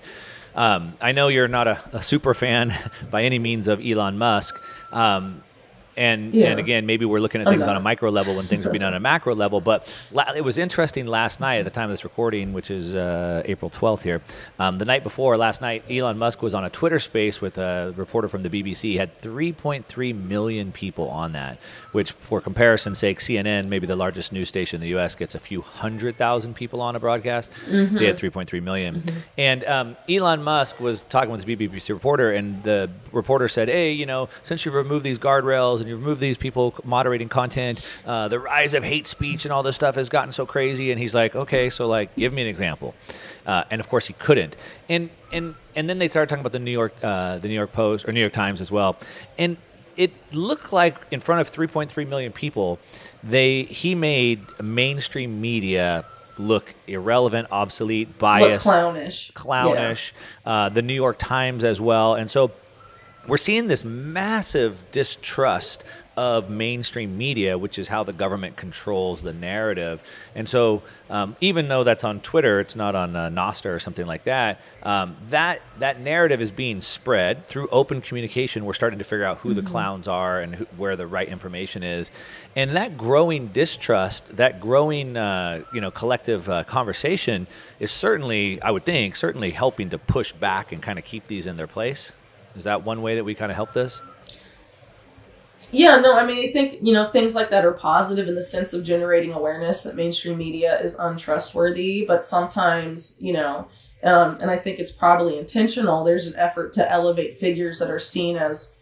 Speaker 1: I know you're not a super fan by any means of Elon Musk. And again, maybe we're looking at things on a micro level when things are being done on a macro level. But it was interesting last night at the time of this recording, which is April 12th here. The night before, last night, Elon Musk was on a Twitter space with a reporter from the BBC. He had 3.3 million people on that, which for comparison's sake, CNN, maybe the largest news station in the U.S., gets a few 100,000 people on a broadcast. They had 3.3 million. And Elon Musk was talking with the BBC reporter, and the reporter said, hey, since you've removed these guardrails and you've removed these people moderating content, the rise of hate speech and all this stuff has gotten so crazy. And he's like, okay, so like, give me an example. And of course he couldn't. And then they started talking about the New York Post or New York Times as well. And it looked like in front of 3.3 million people, he made mainstream media look irrelevant, obsolete, biased,
Speaker 2: look clownish.
Speaker 1: The New York Times as well. And so we're seeing this massive distrust of mainstream media, which is how the government controls the narrative. And so even though that's on Twitter, it's not on Nostr or something like that, that narrative is being spread through open communication. We're starting to figure out who the clowns are and where the right information is. And that growing distrust, that growing collective conversation is certainly, I would think, certainly helping to push back and kind of keep these in their place. Is that one way that we kind of help this?
Speaker 2: Yeah, no, I mean, I think, things like that are positive in the sense of generating awareness that mainstream media is untrustworthy, but sometimes, and I think it's probably intentional, there's an effort to elevate figures that are seen as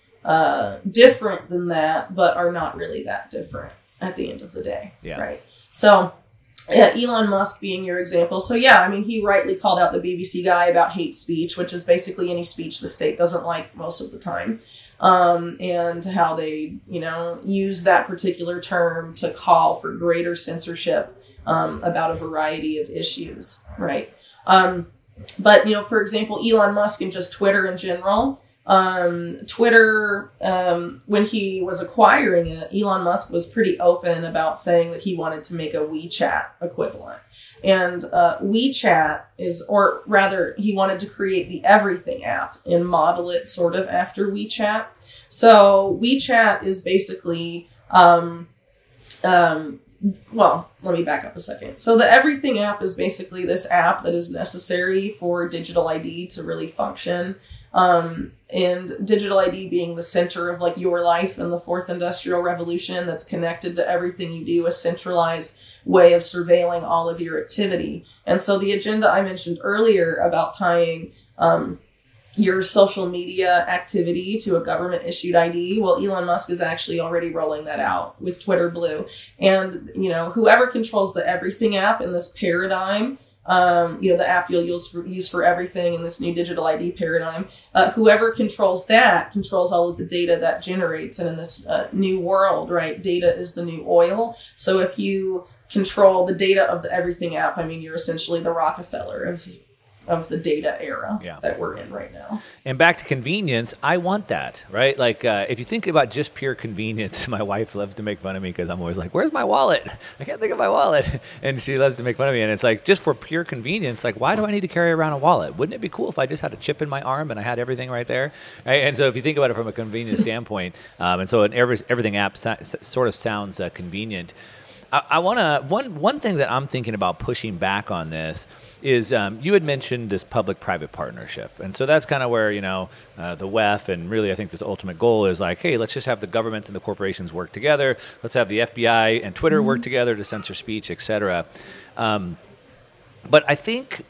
Speaker 2: different than that, but are not really that different at the end of the day, right? So, Elon Musk being your example. So, I mean, he rightly called out the BBC guy about hate speech, which is basically any speech the state doesn't like most of the time. And how they, use that particular term to call for greater censorship about a variety of issues, right? But, for example, Elon Musk and just Twitter in general, Twitter, when he was acquiring it, Elon Musk was pretty open about saying that he wanted to make a WeChat equivalent. And WeChat or rather, he wanted to create the Everything app and model it sort of after WeChat. So WeChat is basically well, let me back up a second. So the Everything app is basically this app that is necessary for digital ID to really function. And digital ID being the center of like your life and the fourth industrial revolution that's connected to everything you do, a centralized way of surveilling all of your activity. And so the agenda I mentioned earlier about tying, your social media activity to a government issued ID. Well, Elon Musk is actually already rolling that out with Twitter Blue. And, you know, whoever controls the Everything app in this paradigm, you know, the app you'll use for everything in this new digital ID paradigm, whoever controls that controls all of the data that generates. And in this new world, right, data is the new oil. So if you control the data of the Everything app, I mean, you're essentially the Rockefeller of the data era that we're in right now.
Speaker 1: And back to convenience, I want that, right? Like, if you think about just pure convenience, my wife loves to make fun of me because I'm always like, where's my wallet? I can't think of my wallet. And she loves to make fun of me. And it's like, just for pure convenience, like, why do I need to carry around a wallet? Wouldn't it be cool if I just had a chip in my arm and I had everything right there? Right? And so if you think about it from a convenience standpoint, and so an Everything app sort of sounds convenient. I want to, one thing that I'm thinking about pushing back on this is you had mentioned this public-private partnership. And so that's kind of where, you know, the WEF and really I think this ultimate goal is like, hey, let's just have the governments and the corporations work together. Let's have the FBI and Twitter work together to censor speech, et cetera. But I think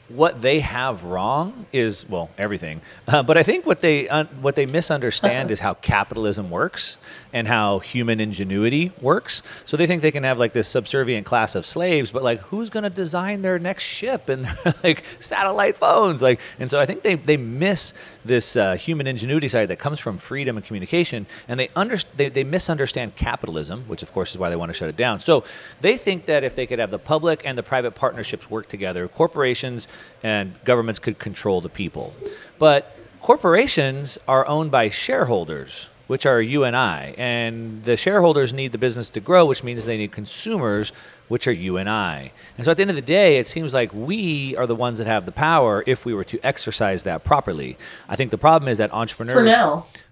Speaker 1: what they have wrong is, well, everything. But I think what they misunderstand is how capitalism works and how human ingenuity works. So they think they can have like this subservient class of slaves, but like who's going to design their next ship and like satellite phones? Like, and so I think they miss this human ingenuity side that comes from freedom and communication, and they misunderstand capitalism, which of course is why they want to shut it down. So they think that if they could have the public and the private partnerships work together, corporations and governments could control the people. But corporations are owned by shareholders, which are you and I. And the shareholders need the business to grow, which means they need consumers, which are you and I. And so at the end of the day, it seems like we are the ones that have the power if we were to exercise that properly. I think the problem is that entrepreneurs...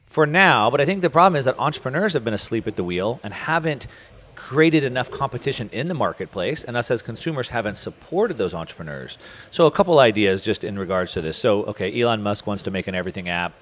Speaker 1: For now, but I think the problem is that entrepreneurs have been asleep at the wheel and haven't created enough competition in the marketplace, and us as consumers haven't supported those entrepreneurs. So a couple ideas just in regards to this. So, okay, Elon Musk wants to make an Everything app,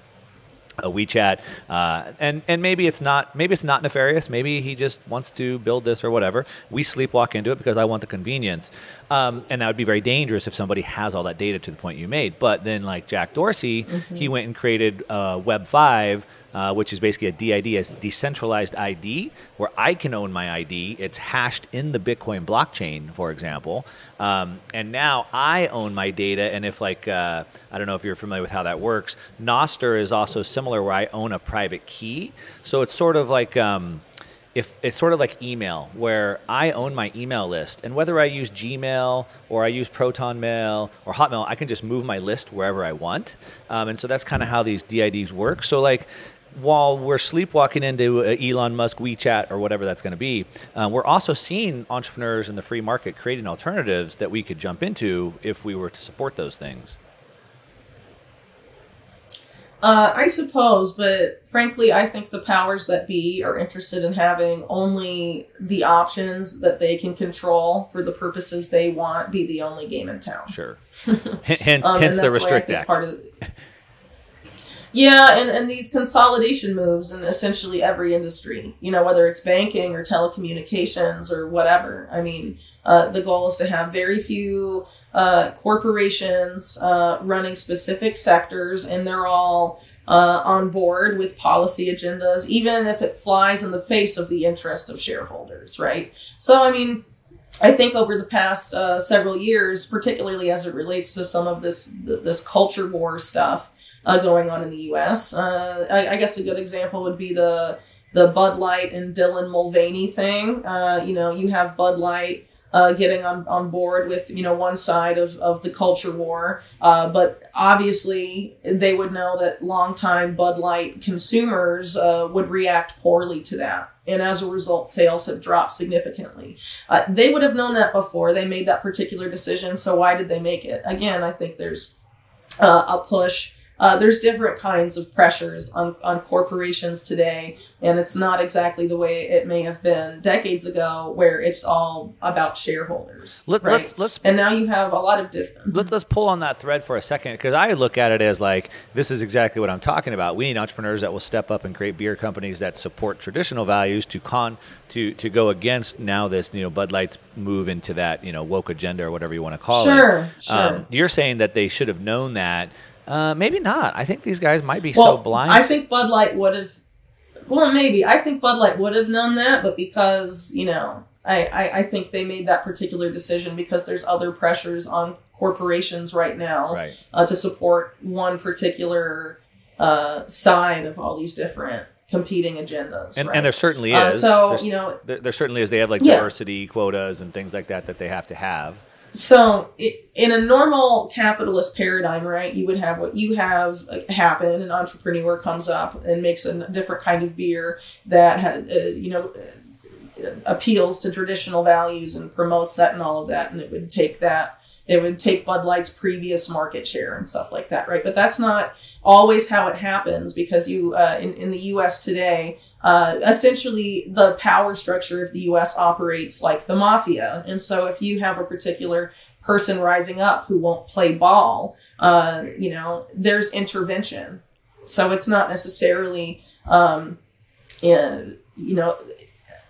Speaker 1: a WeChat, and maybe it's not nefarious. Maybe he just wants to build this or whatever. We sleepwalk into it because I want the convenience, and that would be very dangerous if somebody has all that data to the point you made. But then, like Jack Dorsey, he went and created Web 5. Which is basically a DID, a decentralized ID, where I can own my ID. It's hashed in the Bitcoin blockchain, for example. And now I own my data. And if like, I don't know if you're familiar with how that works, Nostr is also similar where I own a private key. So it's sort of like, if it's sort of like email, where I own my email list, and whether I use Gmail or I use Proton Mail or Hotmail, I can just move my list wherever I want. And so that's kind of how these DIDs work. So like, while we're sleepwalking into Elon Musk WeChat or whatever that's going to be, we're also seeing entrepreneurs in the free market creating alternatives that we could jump into if we were to support those things.
Speaker 2: I suppose, but frankly, I think the powers that be are interested in having only the options that they can control for the purposes they want be the only game in town.
Speaker 1: Sure. Hence the Restrict Act.
Speaker 2: Yeah, and these consolidation moves in essentially every industry, you know, whether it's banking or telecommunications or whatever. I mean, the goal is to have very few corporations running specific sectors, and they're all on board with policy agendas, even if it flies in the face of the interest of shareholders, right? So, I mean, I think over the past several years, particularly as it relates to some of this culture war stuff, going on in the U.S. I guess a good example would be the Bud Light and Dylan Mulvaney thing. You know, you have Bud Light getting on board with, you know, one side of the culture war, but obviously they would know that longtime Bud Light consumers would react poorly to that. And as a result, sales have dropped significantly. They would have known that before they made that particular decision, so why did they make it? Again, I think there's a push there's different kinds of pressures on corporations today, and it's not exactly the way it may have been decades ago, where it's all about shareholders. Let's and now you have a lot of different.
Speaker 1: Let's pull on that thread for a second, because I look at it as like, this is exactly what I'm talking about. We need entrepreneurs that will step up and create beer companies that support traditional values to go against now this, Bud Light's move into that, woke agenda or whatever you want to call it.
Speaker 2: Sure.
Speaker 1: You're saying that they should have known that. Maybe not. I think these guys might be so blind.
Speaker 2: I think Bud Light would have. Well, maybe. I think Bud Light would have known that, but because, I think they made that particular decision because there's other pressures on corporations right now to support one particular side of all these different competing agendas.
Speaker 1: And there certainly is. There certainly is. They have diversity quotas and things like that they have to have.
Speaker 2: So in a normal capitalist paradigm, right, you would have what you have happen. An entrepreneur comes up and makes a different kind of beer that, appeals to traditional values and promotes that and all of that. And it would take Bud Light's previous market share and stuff like that, right? But that's not always how it happens, because in the U.S. today, essentially the power structure of the U.S. operates like the mafia. And so if you have a particular person rising up who won't play ball, there's intervention. So it's not necessarily,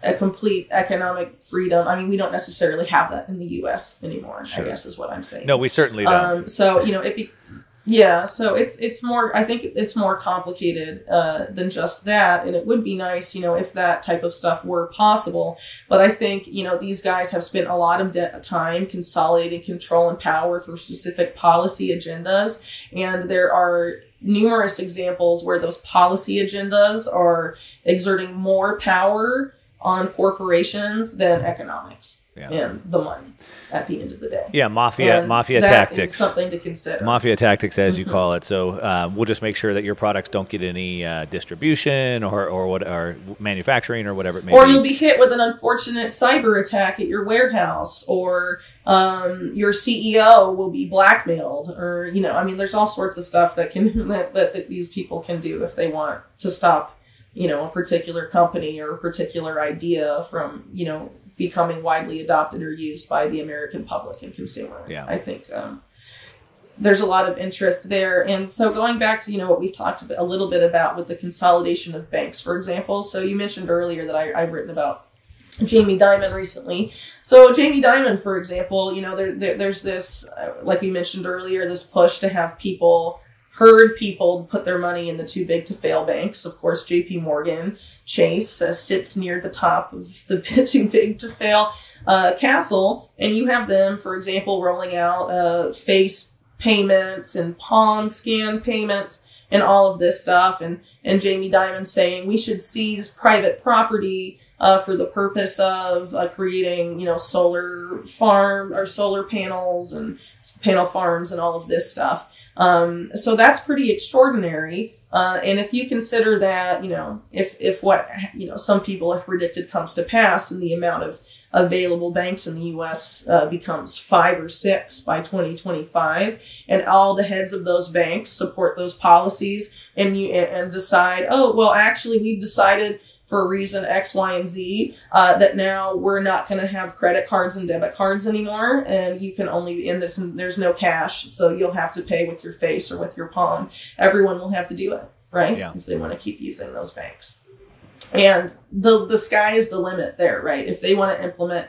Speaker 2: a complete economic freedom. I mean, we don't necessarily have that in the U.S. anymore, I guess is what I'm saying.
Speaker 1: No, we certainly don't.
Speaker 2: So it's more, I think it's more complicated than just that. And it would be nice, if that type of stuff were possible. But I think, these guys have spent a lot of time consolidating control and power for specific policy agendas. And there are numerous examples where those policy agendas are exerting more power on corporations than economics and the money at the end of the day.
Speaker 1: Yeah, mafia tactics.
Speaker 2: That is something to consider.
Speaker 1: Mafia tactics, as you call it. So we'll just make sure that your products don't get any distribution or manufacturing or whatever it may be.
Speaker 2: Or you'll be hit with an unfortunate cyber attack at your warehouse, or your CEO will be blackmailed, or there's all sorts of stuff that that these people can do if they want to stop a particular company or a particular idea from, becoming widely adopted or used by the American public and consumer.
Speaker 1: Yeah.
Speaker 2: I think there's a lot of interest there. And so going back to, what we've talked a little bit about with the consolidation of banks, for example. So you mentioned earlier that I've written about Jamie Dimon recently. So Jamie Dimon, for example, there's this, like we mentioned earlier, this push to have herd people put their money in the too big to fail banks. Of course, JP Morgan Chase sits near the top of the too big to fail castle. And you have them, for example, rolling out face payments and palm scan payments and all of this stuff. And Jamie Dimon saying we should seize private property for the purpose of creating, solar farm or solar panels and panel farms and all of this stuff. So that's pretty extraordinary. And if you consider that, if what, some people have predicted comes to pass and the amount of available banks in the U.S. Becomes 5 or 6 by 2025, and all the heads of those banks support those policies and decide, oh, well, actually, we've decided for reason X, Y, and Z, that now we're not going to have credit cards and debit cards anymore, and you can only there's no cash, so you'll have to pay with your face or with your palm. Everyone will have to do it, right?
Speaker 1: Yeah.
Speaker 2: Because they want to keep using those banks. And the sky is the limit there, right? If they want to implement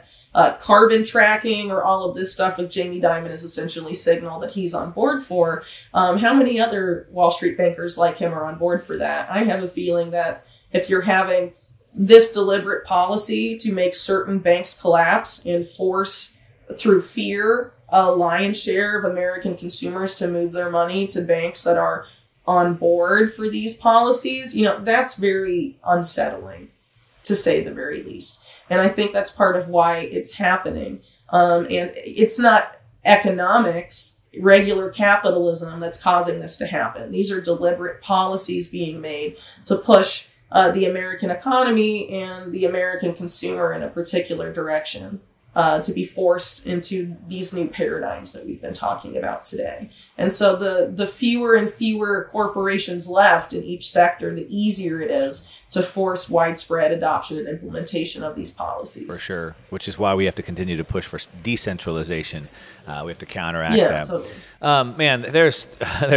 Speaker 2: carbon tracking or all of this stuff, if Jamie Dimon is essentially signal that he's on board for, how many other Wall Street bankers like him are on board for that? I have a feeling that if you're having this deliberate policy to make certain banks collapse and force through fear a lion's share of American consumers to move their money to banks that are on board for these policies, that's very unsettling, to say the very least. And I think that's part of why it's happening. And it's not economics, regular capitalism that's causing this to happen. These are deliberate policies being made to push the American economy and the American consumer in a particular direction. to be forced into these new paradigms that we've been talking about today. And so the fewer and fewer corporations left in each sector, the easier it is to force widespread adoption and implementation of these policies.
Speaker 1: For sure, which is why we have to continue to push for decentralization. We have to counteract that.
Speaker 2: Totally.
Speaker 1: Man, there's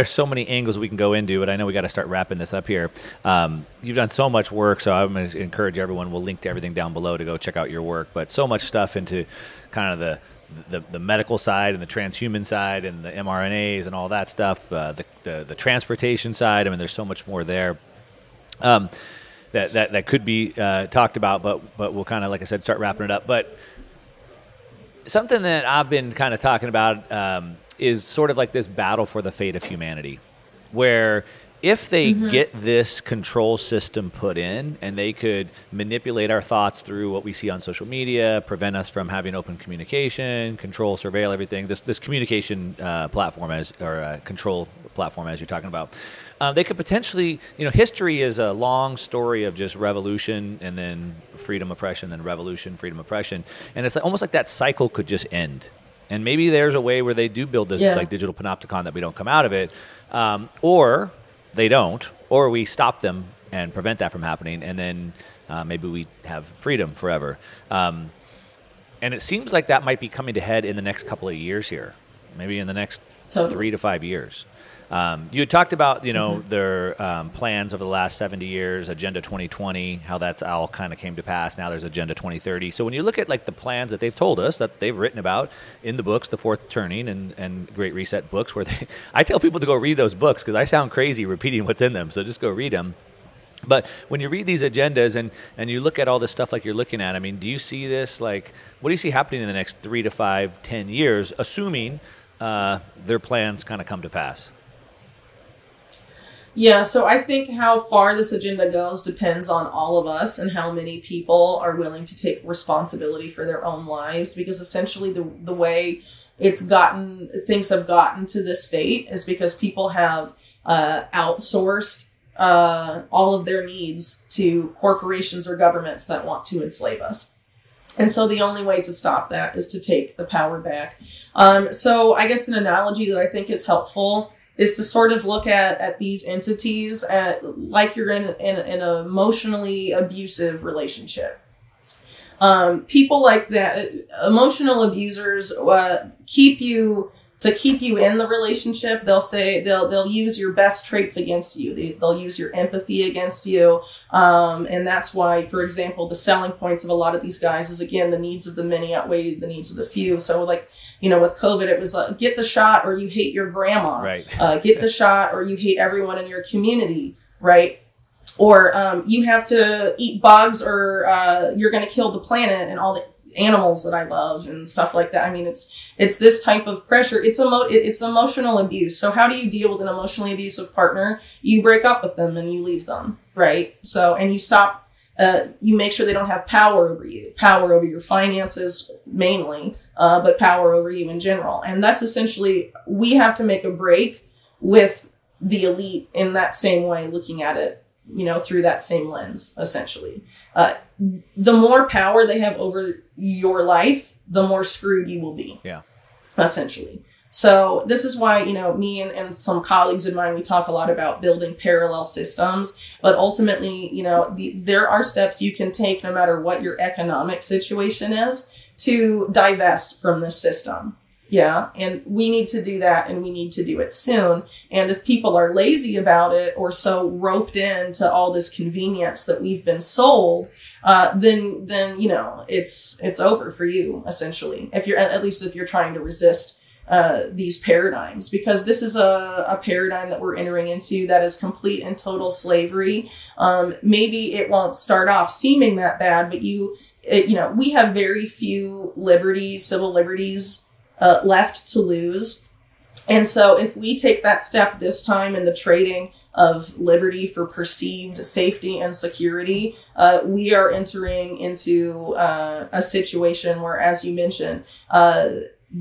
Speaker 1: so many angles we can go into, but I know we got to start wrapping this up here. You've done so much work, so I'm going to encourage everyone. We'll link to everything down below to go check out your work. But so much stuff into kind of the medical side and the transhuman side and the mRNAs and all that stuff, the transportation side. I mean, there's so much more there. That could be talked about, but we'll kind of, like I said, start wrapping it up. But something that I've been kind of talking about is sort of like this battle for the fate of humanity, where if they get this control system put in and they could manipulate our thoughts through what we see on social media, prevent us from having open communication, control, surveil everything, this communication platform control platform as you're talking about, they could potentially, history is a long story of just revolution and then freedom, oppression, then revolution, freedom, oppression. And it's almost like that cycle could just end. And maybe there's a way where they do build this like digital panopticon that we don't come out of it, or they don't, or we stop them and prevent that from happening, and then maybe we have freedom forever. And it seems like that might be coming to head in the next couple of years here, maybe in the next 3 to 5 years. You had talked about, their plans over the last 70 years, Agenda 2020, how that's all kind of came to pass. Now there's Agenda 2030. So when you look at like the plans that they've told us, that they've written about in the books, the Fourth Turning and Great Reset books, where I tell people to go read those books because I sound crazy repeating what's in them. So just go read them. But when you read these agendas and you look at all this stuff like you're looking at, I mean, do you see this, like, what do you see happening in the next 3 to 5, 10 years, assuming their plans kind of come to pass?
Speaker 2: Yeah, so I think how far this agenda goes depends on all of us and how many people are willing to take responsibility for their own lives, because essentially the way things have gotten to this state is because people have outsourced all of their needs to corporations or governments that want to enslave us. And so the only way to stop that is to take the power back. So I guess an analogy that I think is helpful is to sort of look at these entities like you're in an emotionally abusive relationship. People like that, emotional abusers, keep you in the relationship. They'll use your best traits against you. They'll use your empathy against you. And that's why, for example, the selling points of a lot of these guys is, again, the needs of the many outweigh the needs of the few. So like, with COVID, it was like, get the shot or you hate your grandma. Right. Get the shot or you hate everyone in your community. Right. Or you have to eat bugs or you're going to kill the planet and all the animals that I love and stuff like that. I mean, it's this type of pressure. It's emotional abuse. So how do you deal with an emotionally abusive partner? You break up with them and you leave them, right? So, and you stop, you make sure they don't have power over you, power over your finances mainly, but power over you in general. And that's essentially, we have to make a break with the elite in that same way, looking at it, through that same lens, essentially. The more power they have over your life, the more screwed you will be. Yeah. Essentially. So this is why, me and some colleagues of mine, we talk a lot about building parallel systems, but ultimately, there are steps you can take no matter what your economic situation is to divest from this system. Yeah. And we need to do that, and we need to do it soon. And if people are lazy about it or so roped into all this convenience that we've been sold, then it's over for you, essentially. At least if you're trying to resist these paradigms, because this is a paradigm that we're entering into that is complete and total slavery. Maybe it won't start off seeming that bad, but we have very few liberties, civil liberties, left to lose. And so if we take that step this time in the trading of liberty for perceived safety and security, we are entering into a situation where, as you mentioned,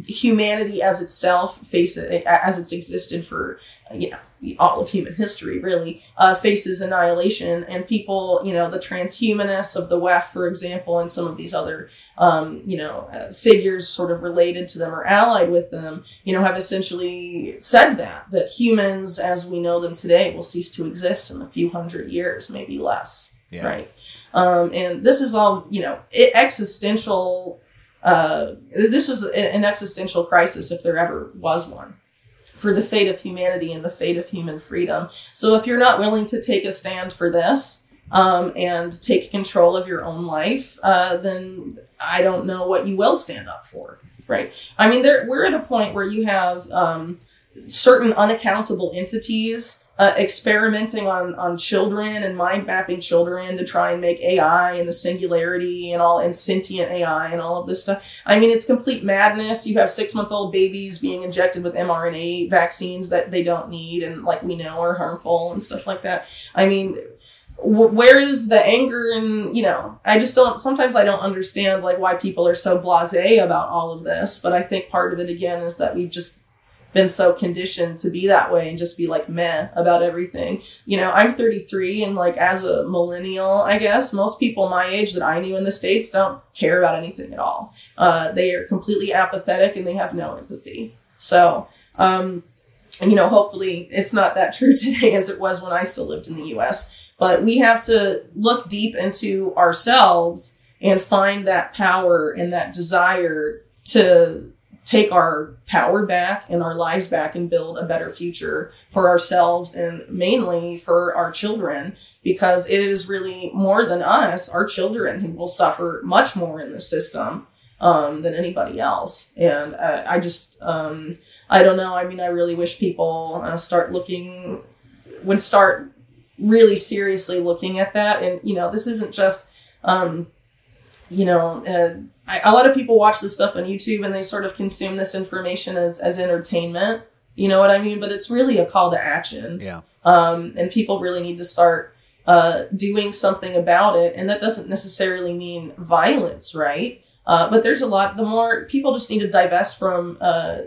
Speaker 2: humanity as itself as it's existed for, all of human history, really, faces annihilation. And people, the transhumanists of the WEF, for example, and some of these other, figures sort of related to them or allied with them, have essentially said that humans as we know them today will cease to exist in a few hundred years, maybe less. Yeah. Right. And this is all, existential. This is an existential crisis if there ever was one, for the fate of humanity and the fate of human freedom. So if you're not willing to take a stand for this, and take control of your own life, then I don't know what you will stand up for, right? I mean, we're at a point where you have certain unaccountable entities experimenting on children and mind mapping children to try and make AI and the singularity and sentient AI and all of this stuff. I mean, it's complete madness. You have 6-month-old babies being injected with mRNA vaccines that they don't need and, like, we know are harmful and stuff like that. I mean, where is the anger? And, sometimes I don't understand, like, why people are so blasé about all of this. But I think part of it, again, is that we've just been so conditioned to be that way and just be like meh about everything. I'm 33, and, like, as a millennial, I guess most people my age that I knew in the States don't care about anything at all. They are completely apathetic and they have no empathy. So, hopefully it's not that true today as it was when I still lived in the US. But we have to look deep into ourselves and find that power and that desire to take our power back and our lives back and build a better future for ourselves and mainly for our children, because it is really more than us, our children, who will suffer much more in the system than anybody else. And I don't know. I mean, I really wish people would start really seriously looking at that. And, this isn't just, a lot of people watch this stuff on YouTube and they sort of consume this information as entertainment. You know what I mean? But it's really a call to action. Yeah. And people really need to start doing something about it. And that doesn't necessarily mean violence, right? But there's the more people just need to divest from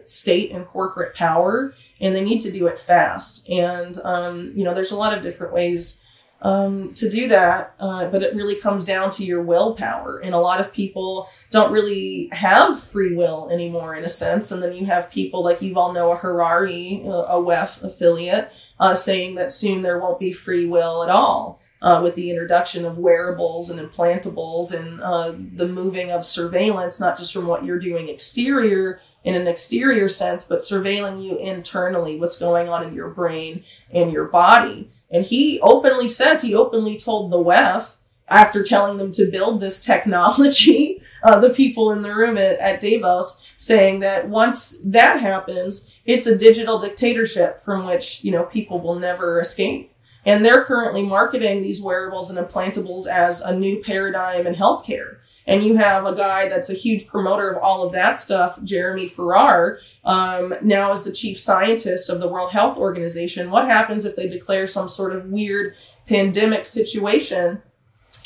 Speaker 2: state and corporate power, and they need to do it fast. And, there's a lot of different ways to do that, but it really comes down to your willpower. And a lot of people don't really have free will anymore, in a sense. And then you have people like Yuval Noah Harari, a WEF affiliate, saying that soon there won't be free will at all, with the introduction of wearables and implantables and the moving of surveillance, not just from what you're doing in an exterior sense, but surveilling you internally, what's going on in your brain and your body. And he openly told the WEF, after telling them to build this technology, the people in the room at Davos, saying that once that happens, it's a digital dictatorship from which, people will never escape. And they're currently marketing these wearables and implantables as a new paradigm in healthcare. And you have a guy that's a huge promoter of all of that stuff, Jeremy Farrar, now is the chief scientist of the World Health Organization. What happens if they declare some sort of weird pandemic situation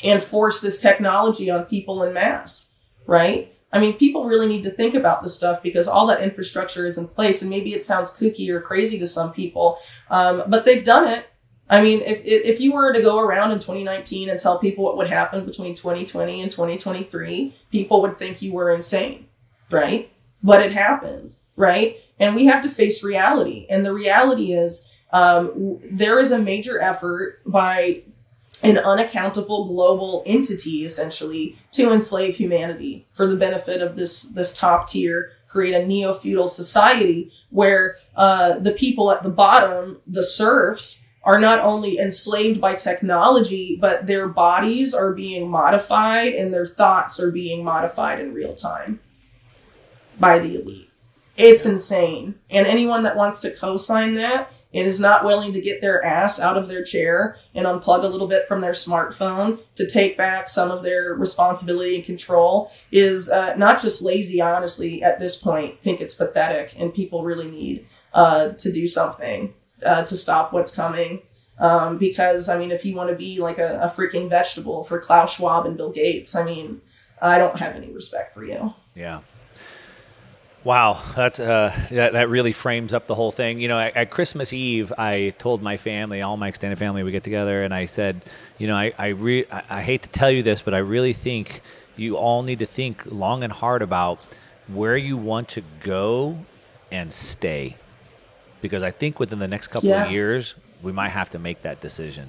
Speaker 2: and force this technology on people en masse, right? I mean, people really need to think about this stuff because all that infrastructure is in place. And maybe it sounds kooky or crazy to some people, but they've done it. I mean, if you were to go around in 2019 and tell people what would happen between 2020 and 2023, people would think you were insane, right? But it happened, right? And we have to face reality. And the reality is there is a major effort by an unaccountable global entity, essentially, to enslave humanity for the benefit of this top tier, create a neo-feudal society where the people at the bottom, the serfs, are not only enslaved by technology, but their bodies are being modified and their thoughts are being modified in real time by the elite. It's insane. And anyone that wants to co-sign that and is not willing to get their ass out of their chair and unplug a little bit from their smartphone to take back some of their responsibility and control is not just lazy. I honestly, at this point, think it's pathetic, and people really need to do something to stop what's coming. Because, I mean, if you want to be like a freaking vegetable for Klaus Schwab and Bill Gates, I mean, I don't have any respect for you.
Speaker 1: Yeah. Wow, that really frames up the whole thing. You know, at Christmas Eve, I told my family, all my extended family, we get together, and I said, you know, I hate to tell you this, but I really think you all need to think long and hard about where you want to go and stay, because I think within the next couple of years, we might have to make that decision.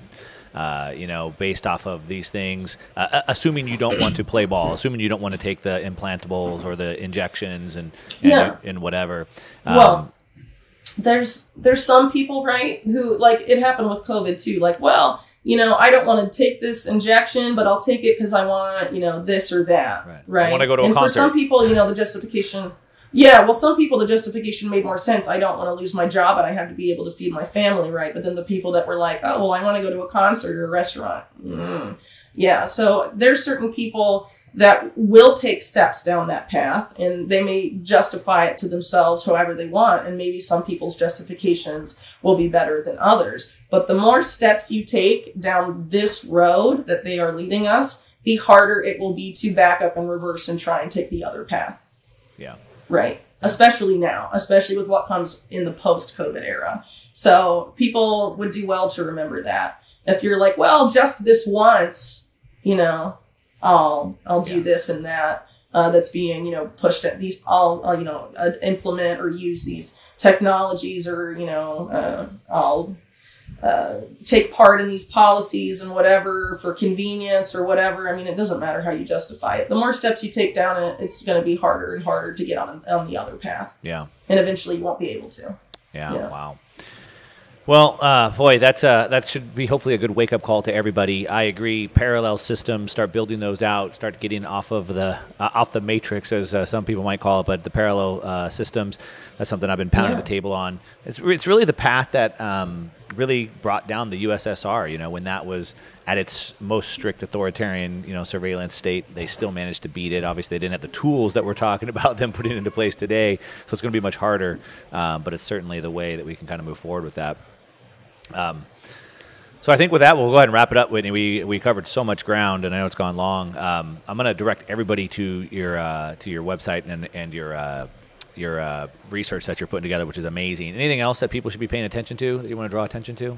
Speaker 1: You know, based off of these things, assuming you don't want to play ball, assuming you don't want to take the implantables or the injections and whatever.
Speaker 2: Well, there's some people, right, who, like, it happened with COVID too. Like, well, you know, I don't want to take this injection, but I'll take it because I want, you know, this or that, right?
Speaker 1: I want to go to a concert.
Speaker 2: And for some people, you know, the justification... Yeah, well, some people, the justification made more sense. I don't want to lose my job, but I have to be able to feed my family, right? But then the people that were like, oh, well, I want to go to a concert or a restaurant. Yeah, so there's certain people that will take steps down that path, and they may justify it to themselves however they want, and maybe some people's justifications will be better than others. But the more steps you take down this road that they are leading us, the harder it will be to back up and reverse and try and take the other path.
Speaker 1: Yeah.
Speaker 2: Right. Especially now, especially with what comes in the post-COVID era. So people would do well to remember that. If you're like, well, just this once, you know, I'll do this and that, that's being, you know, pushed at these, I'll you know, implement or use these technologies, or, you know, I'll take part in these policies and whatever for convenience or whatever. I mean, it doesn't matter how you justify it. The more steps you take down it, it's going to be harder and harder to get on the other path. Yeah. And eventually you won't be able to.
Speaker 1: Yeah. Wow. Well, boy, that should be hopefully a good wake-up call to everybody. I agree. Parallel systems, start building those out, start getting off of the matrix, as some people might call it, but the parallel systems. That's something I've been pounding the table on. It's really the path that really brought down the USSR. You know, when that was at its most strict authoritarian, you know, surveillance state, they still managed to beat it. Obviously, they didn't have the tools that we're talking about them putting into place today, so it's going to be much harder. But it's certainly the way that we can kind of move forward with that. So I think with that, we'll go ahead and wrap it up, Whitney. We covered so much ground, and I know it's gone long. I'm going to direct everybody to your website and your research that you're putting together, which is amazing. Anything else that people should be paying attention to that you want to draw attention to?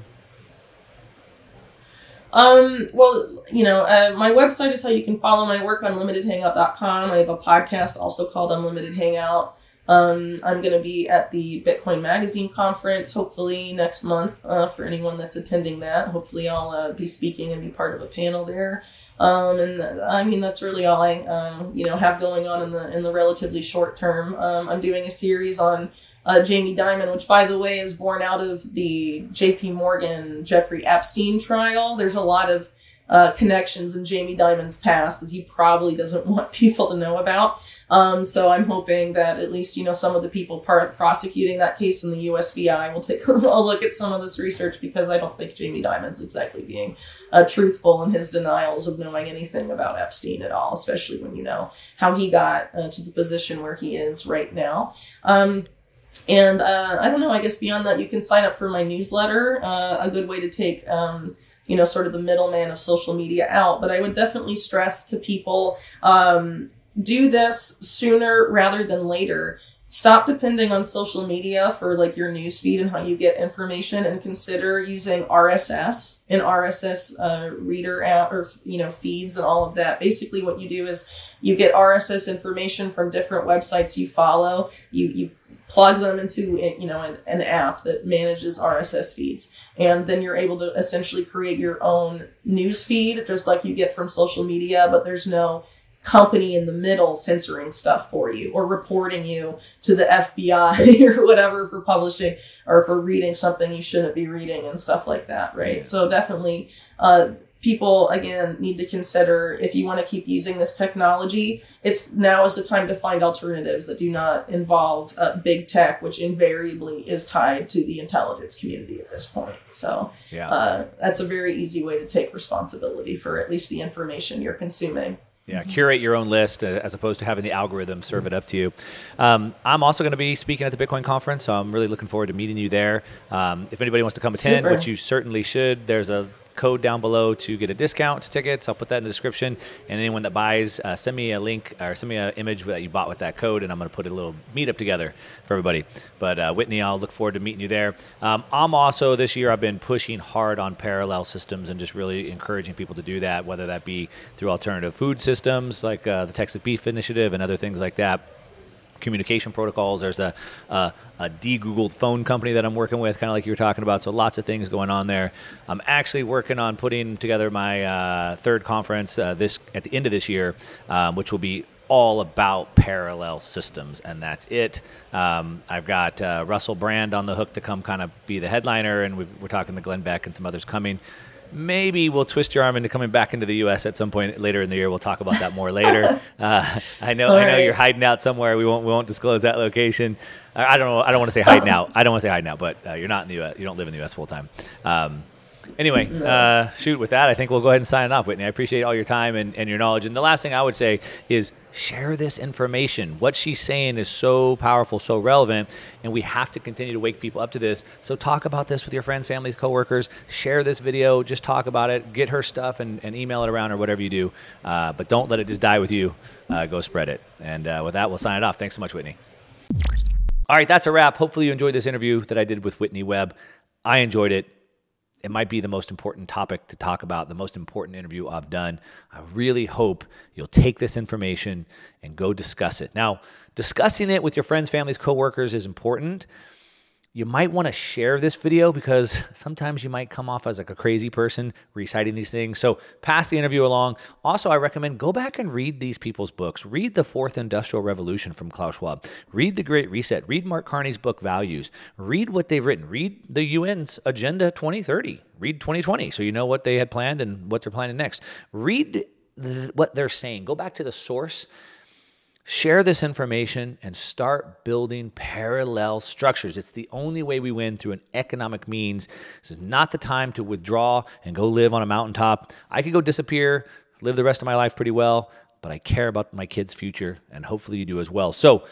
Speaker 2: Well, you know, my website is how you can follow my work, unlimitedhangout.com. I have a podcast also called Unlimited Hangout. I'm going to be at the Bitcoin Magazine conference, hopefully next month, for anyone that's attending that. Hopefully I'll be speaking and be part of a panel there. And I mean, that's really all I, you know, have going on in the relatively short term. I'm doing a series on Jamie Dimon, which, by the way, is born out of the JP Morgan Jeffrey Epstein trial. There's a lot of connections in Jamie Dimon's past that he probably doesn't want people to know about. So I'm hoping that at least, you know, some of the people prosecuting that case in the USVI will take a look at some of this research, because I don't think Jamie Dimon's exactly being truthful in his denials of knowing anything about Epstein at all, especially when you know how he got to the position where he is right now. And I don't know, I guess beyond that, you can sign up for my newsletter, a good way to take, you know, sort of the middleman of social media out. But I would definitely stress to people, do this sooner rather than later. Stop depending on social media for like your news feed and how you get information, and consider using RSS and RSS reader app, or, you know, feeds and all of that. Basically what you do is you get RSS information from different websites you follow. You plug them into, you know, an app that manages RSS feeds. And then you're able to essentially create your own news feed, just like you get from social media, but there's no company in the middle censoring stuff for you or reporting you to the FBI or whatever for publishing or for reading something you shouldn't be reading and stuff like that, right? Yeah. So definitely, people, again, need to consider, if you want to keep using this technology, now is the time to find alternatives that do not involve big tech, which invariably is tied to the intelligence community at this point. So that's a very easy way to take responsibility for at least the information you're consuming.
Speaker 1: Yeah, curate your own list as opposed to having the algorithm serve it up to you. I'm also going to be speaking at the Bitcoin conference, so I'm really looking forward to meeting you there. If anybody wants to come attend, which you certainly should, there's a code down below to get a discount to tickets. I'll put that in the description. And anyone that buys, send me a link or send me an image that you bought with that code, and I'm going to put a little meetup together for everybody. But Whitney, I'll look forward to meeting you there. I'm also, this year, I've been pushing hard on parallel systems and just really encouraging people to do that, whether that be through alternative food systems like the Texas Beef Initiative and other things like that. Communication protocols. There's a de-Googled phone company that I'm working with, kind of like you were talking about. So lots of things going on there. I'm actually working on putting together my third conference at the end of this year, which will be all about parallel systems, and that's it. I've got Russell Brand on the hook to come kind of be the headliner, and we're talking to Glenn Beck and some others coming. Maybe we'll twist your arm into coming back into the U.S. at some point later in the year. We'll talk about that more later. I know you're hiding out somewhere. We won't disclose that location. I don't know. I don't want to say hiding out. But you're not in the U.S. You don't live in the U.S. full time. Anyway, shoot, with that, I think we'll go ahead and sign off, Whitney. I appreciate all your time and your knowledge. And the last thing I would say is share this information. What she's saying is so powerful, so relevant, and we have to continue to wake people up to this. So talk about this with your friends, families, coworkers. Share this video. Just talk about it. Get her stuff and email it around or whatever you do. But don't let it just die with you. Go spread it. And with that, we'll sign it off. Thanks so much, Whitney. All right, that's a wrap. Hopefully you enjoyed this interview that I did with Whitney Webb. I enjoyed it. It might be the most important topic to talk about, the most important interview I've done. I really hope you'll take this information and go discuss it. Now, discussing it with your friends, families, coworkers is important. You might want to share this video because sometimes you might come off as like a crazy person reciting these things. So pass the interview along. Also, I recommend go back and read these people's books. Read The Fourth Industrial Revolution from Klaus Schwab. Read The Great Reset. Read Mark Carney's book, Values. Read what they've written. Read the UN's Agenda 2030. Read 2020 so you know what they had planned and what they're planning next. Read what they're saying. Go back to the source. Share this information and start building parallel structures. It's the only way we win through an economic means. This is not the time to withdraw and go live on a mountaintop. I could go disappear, live the rest of my life pretty well, but I care about my kids' future, and hopefully you do as well. So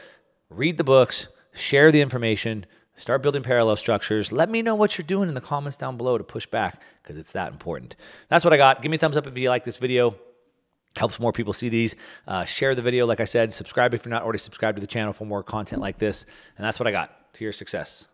Speaker 1: read the books, share the information, start building parallel structures. Let me know what you're doing in the comments down below to push back because it's that important. That's what I got. Give me a thumbs up if you like this video. Helps more people see these. Share the video, like I said. Subscribe if you're not already subscribed to the channel for more content like this. And that's what I got. To your success.